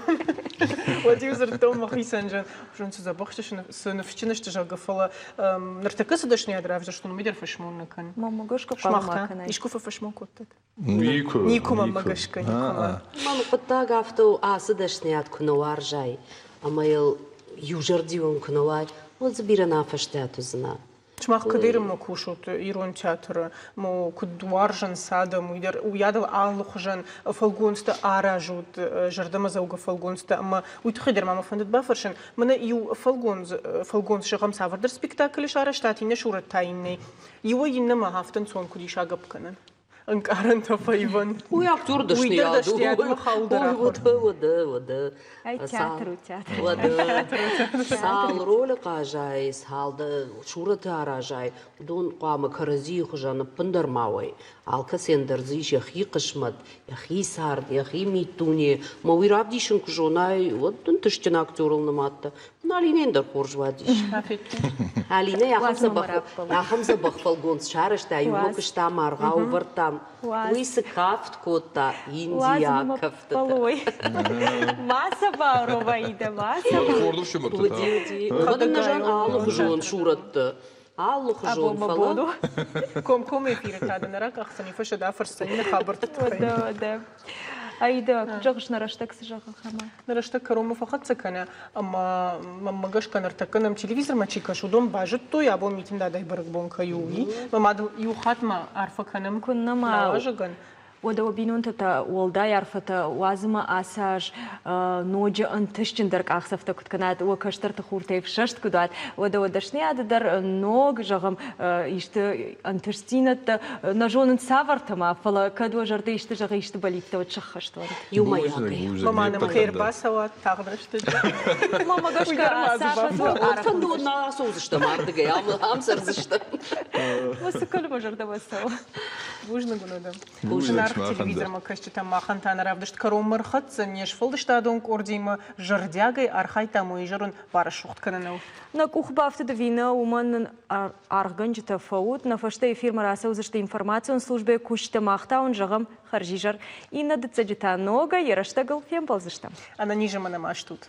[SPEAKER 2] вот юзер том махисанжан жон забахте сын в ченеште жагафала нартакасы дашня дравжа что мидер фашмуннакан
[SPEAKER 4] мама гошка палмакана
[SPEAKER 2] ишкуфа фашмукоттет
[SPEAKER 15] Нику
[SPEAKER 2] мамагашка никума
[SPEAKER 16] Мама пытаг авто асыдашнят кунаваржай, а майл южардивом кунавай, вот забирана фаштяту зна.
[SPEAKER 2] Чмах кадырым мо кушут ирон театра, мо кудваржан садам, уядал аллухжан фалгонста аражут, жардама зауга фалгонста, ама уйтхидер мама фандет бафаршан, мана ю фалгонс шагам савардер спектакль шара штатине шурат тайны. Его иннама хафтан сон кудиш агапканан. Анкаран тафайван.
[SPEAKER 16] Ой, актер дашни яду. Вода.
[SPEAKER 4] Ай, театр.
[SPEAKER 16] Вода. Сал роли кажай, салда шураты аражай. Дон қамы карази хужаны пындармауай. Алка сендер зиш яхи қышмат, яхи сард, яхи митуне. Мауирав дишін күжонай, вот дон тыштен актерылны матты. Алинендер хоржва диш. Алина яхам забах фалгонс шарышта, ювокышта марға увартан. Уйсы кафт кота, Индия кафты.
[SPEAKER 4] Маса барова иде, маса барова.
[SPEAKER 16] Водан нажан аллық жон шуратты. Аллық жон фала.
[SPEAKER 2] Ком эфирі тадынарак ақсани фаша да фарсани хабарты тхай.
[SPEAKER 4] Да. Айда, жағыш нараштаксы жағы қама.
[SPEAKER 2] Нараштак карома фақат сакана, ама мамагаш канартаканам телевизор мачика шудом бажит то я бо митинда дай барак бонка юи. Мамадл юхатма арфаканам наважаган.
[SPEAKER 4] Ода обинунтата олда ярфата уазыма асаж ноджа антыштендерк ахсафта кутканат о каштарта хуртаев шашт кудат. Ода одашнеядыдар ног жағым ишты антыштинатта нажонын савартама фала кадуа жарда ишты жағы ишты балитта от шахаштуан.
[SPEAKER 16] Юмаяпи.
[SPEAKER 2] Маманым хейрбасава тағдырышты.
[SPEAKER 4] Мама гашка асафа.
[SPEAKER 16] Отфанду на асозышты мардыга, амсарзышты.
[SPEAKER 4] Осы көлі жарда басау.
[SPEAKER 2] Бужны гунада. Телевизор макашчы там махан танаравдышт каромыр хатса неш фолдыштадонг ордима жардягай архай таму и жарун барашухт кананау.
[SPEAKER 4] На кухбафта давина уман арганжита фаут на фашта эфир мараса узышта информацион службе кушта махтаун жагам харжижар и на дцаджита нога яраштагал фемпалзышта.
[SPEAKER 2] А на ниже манамаш тут.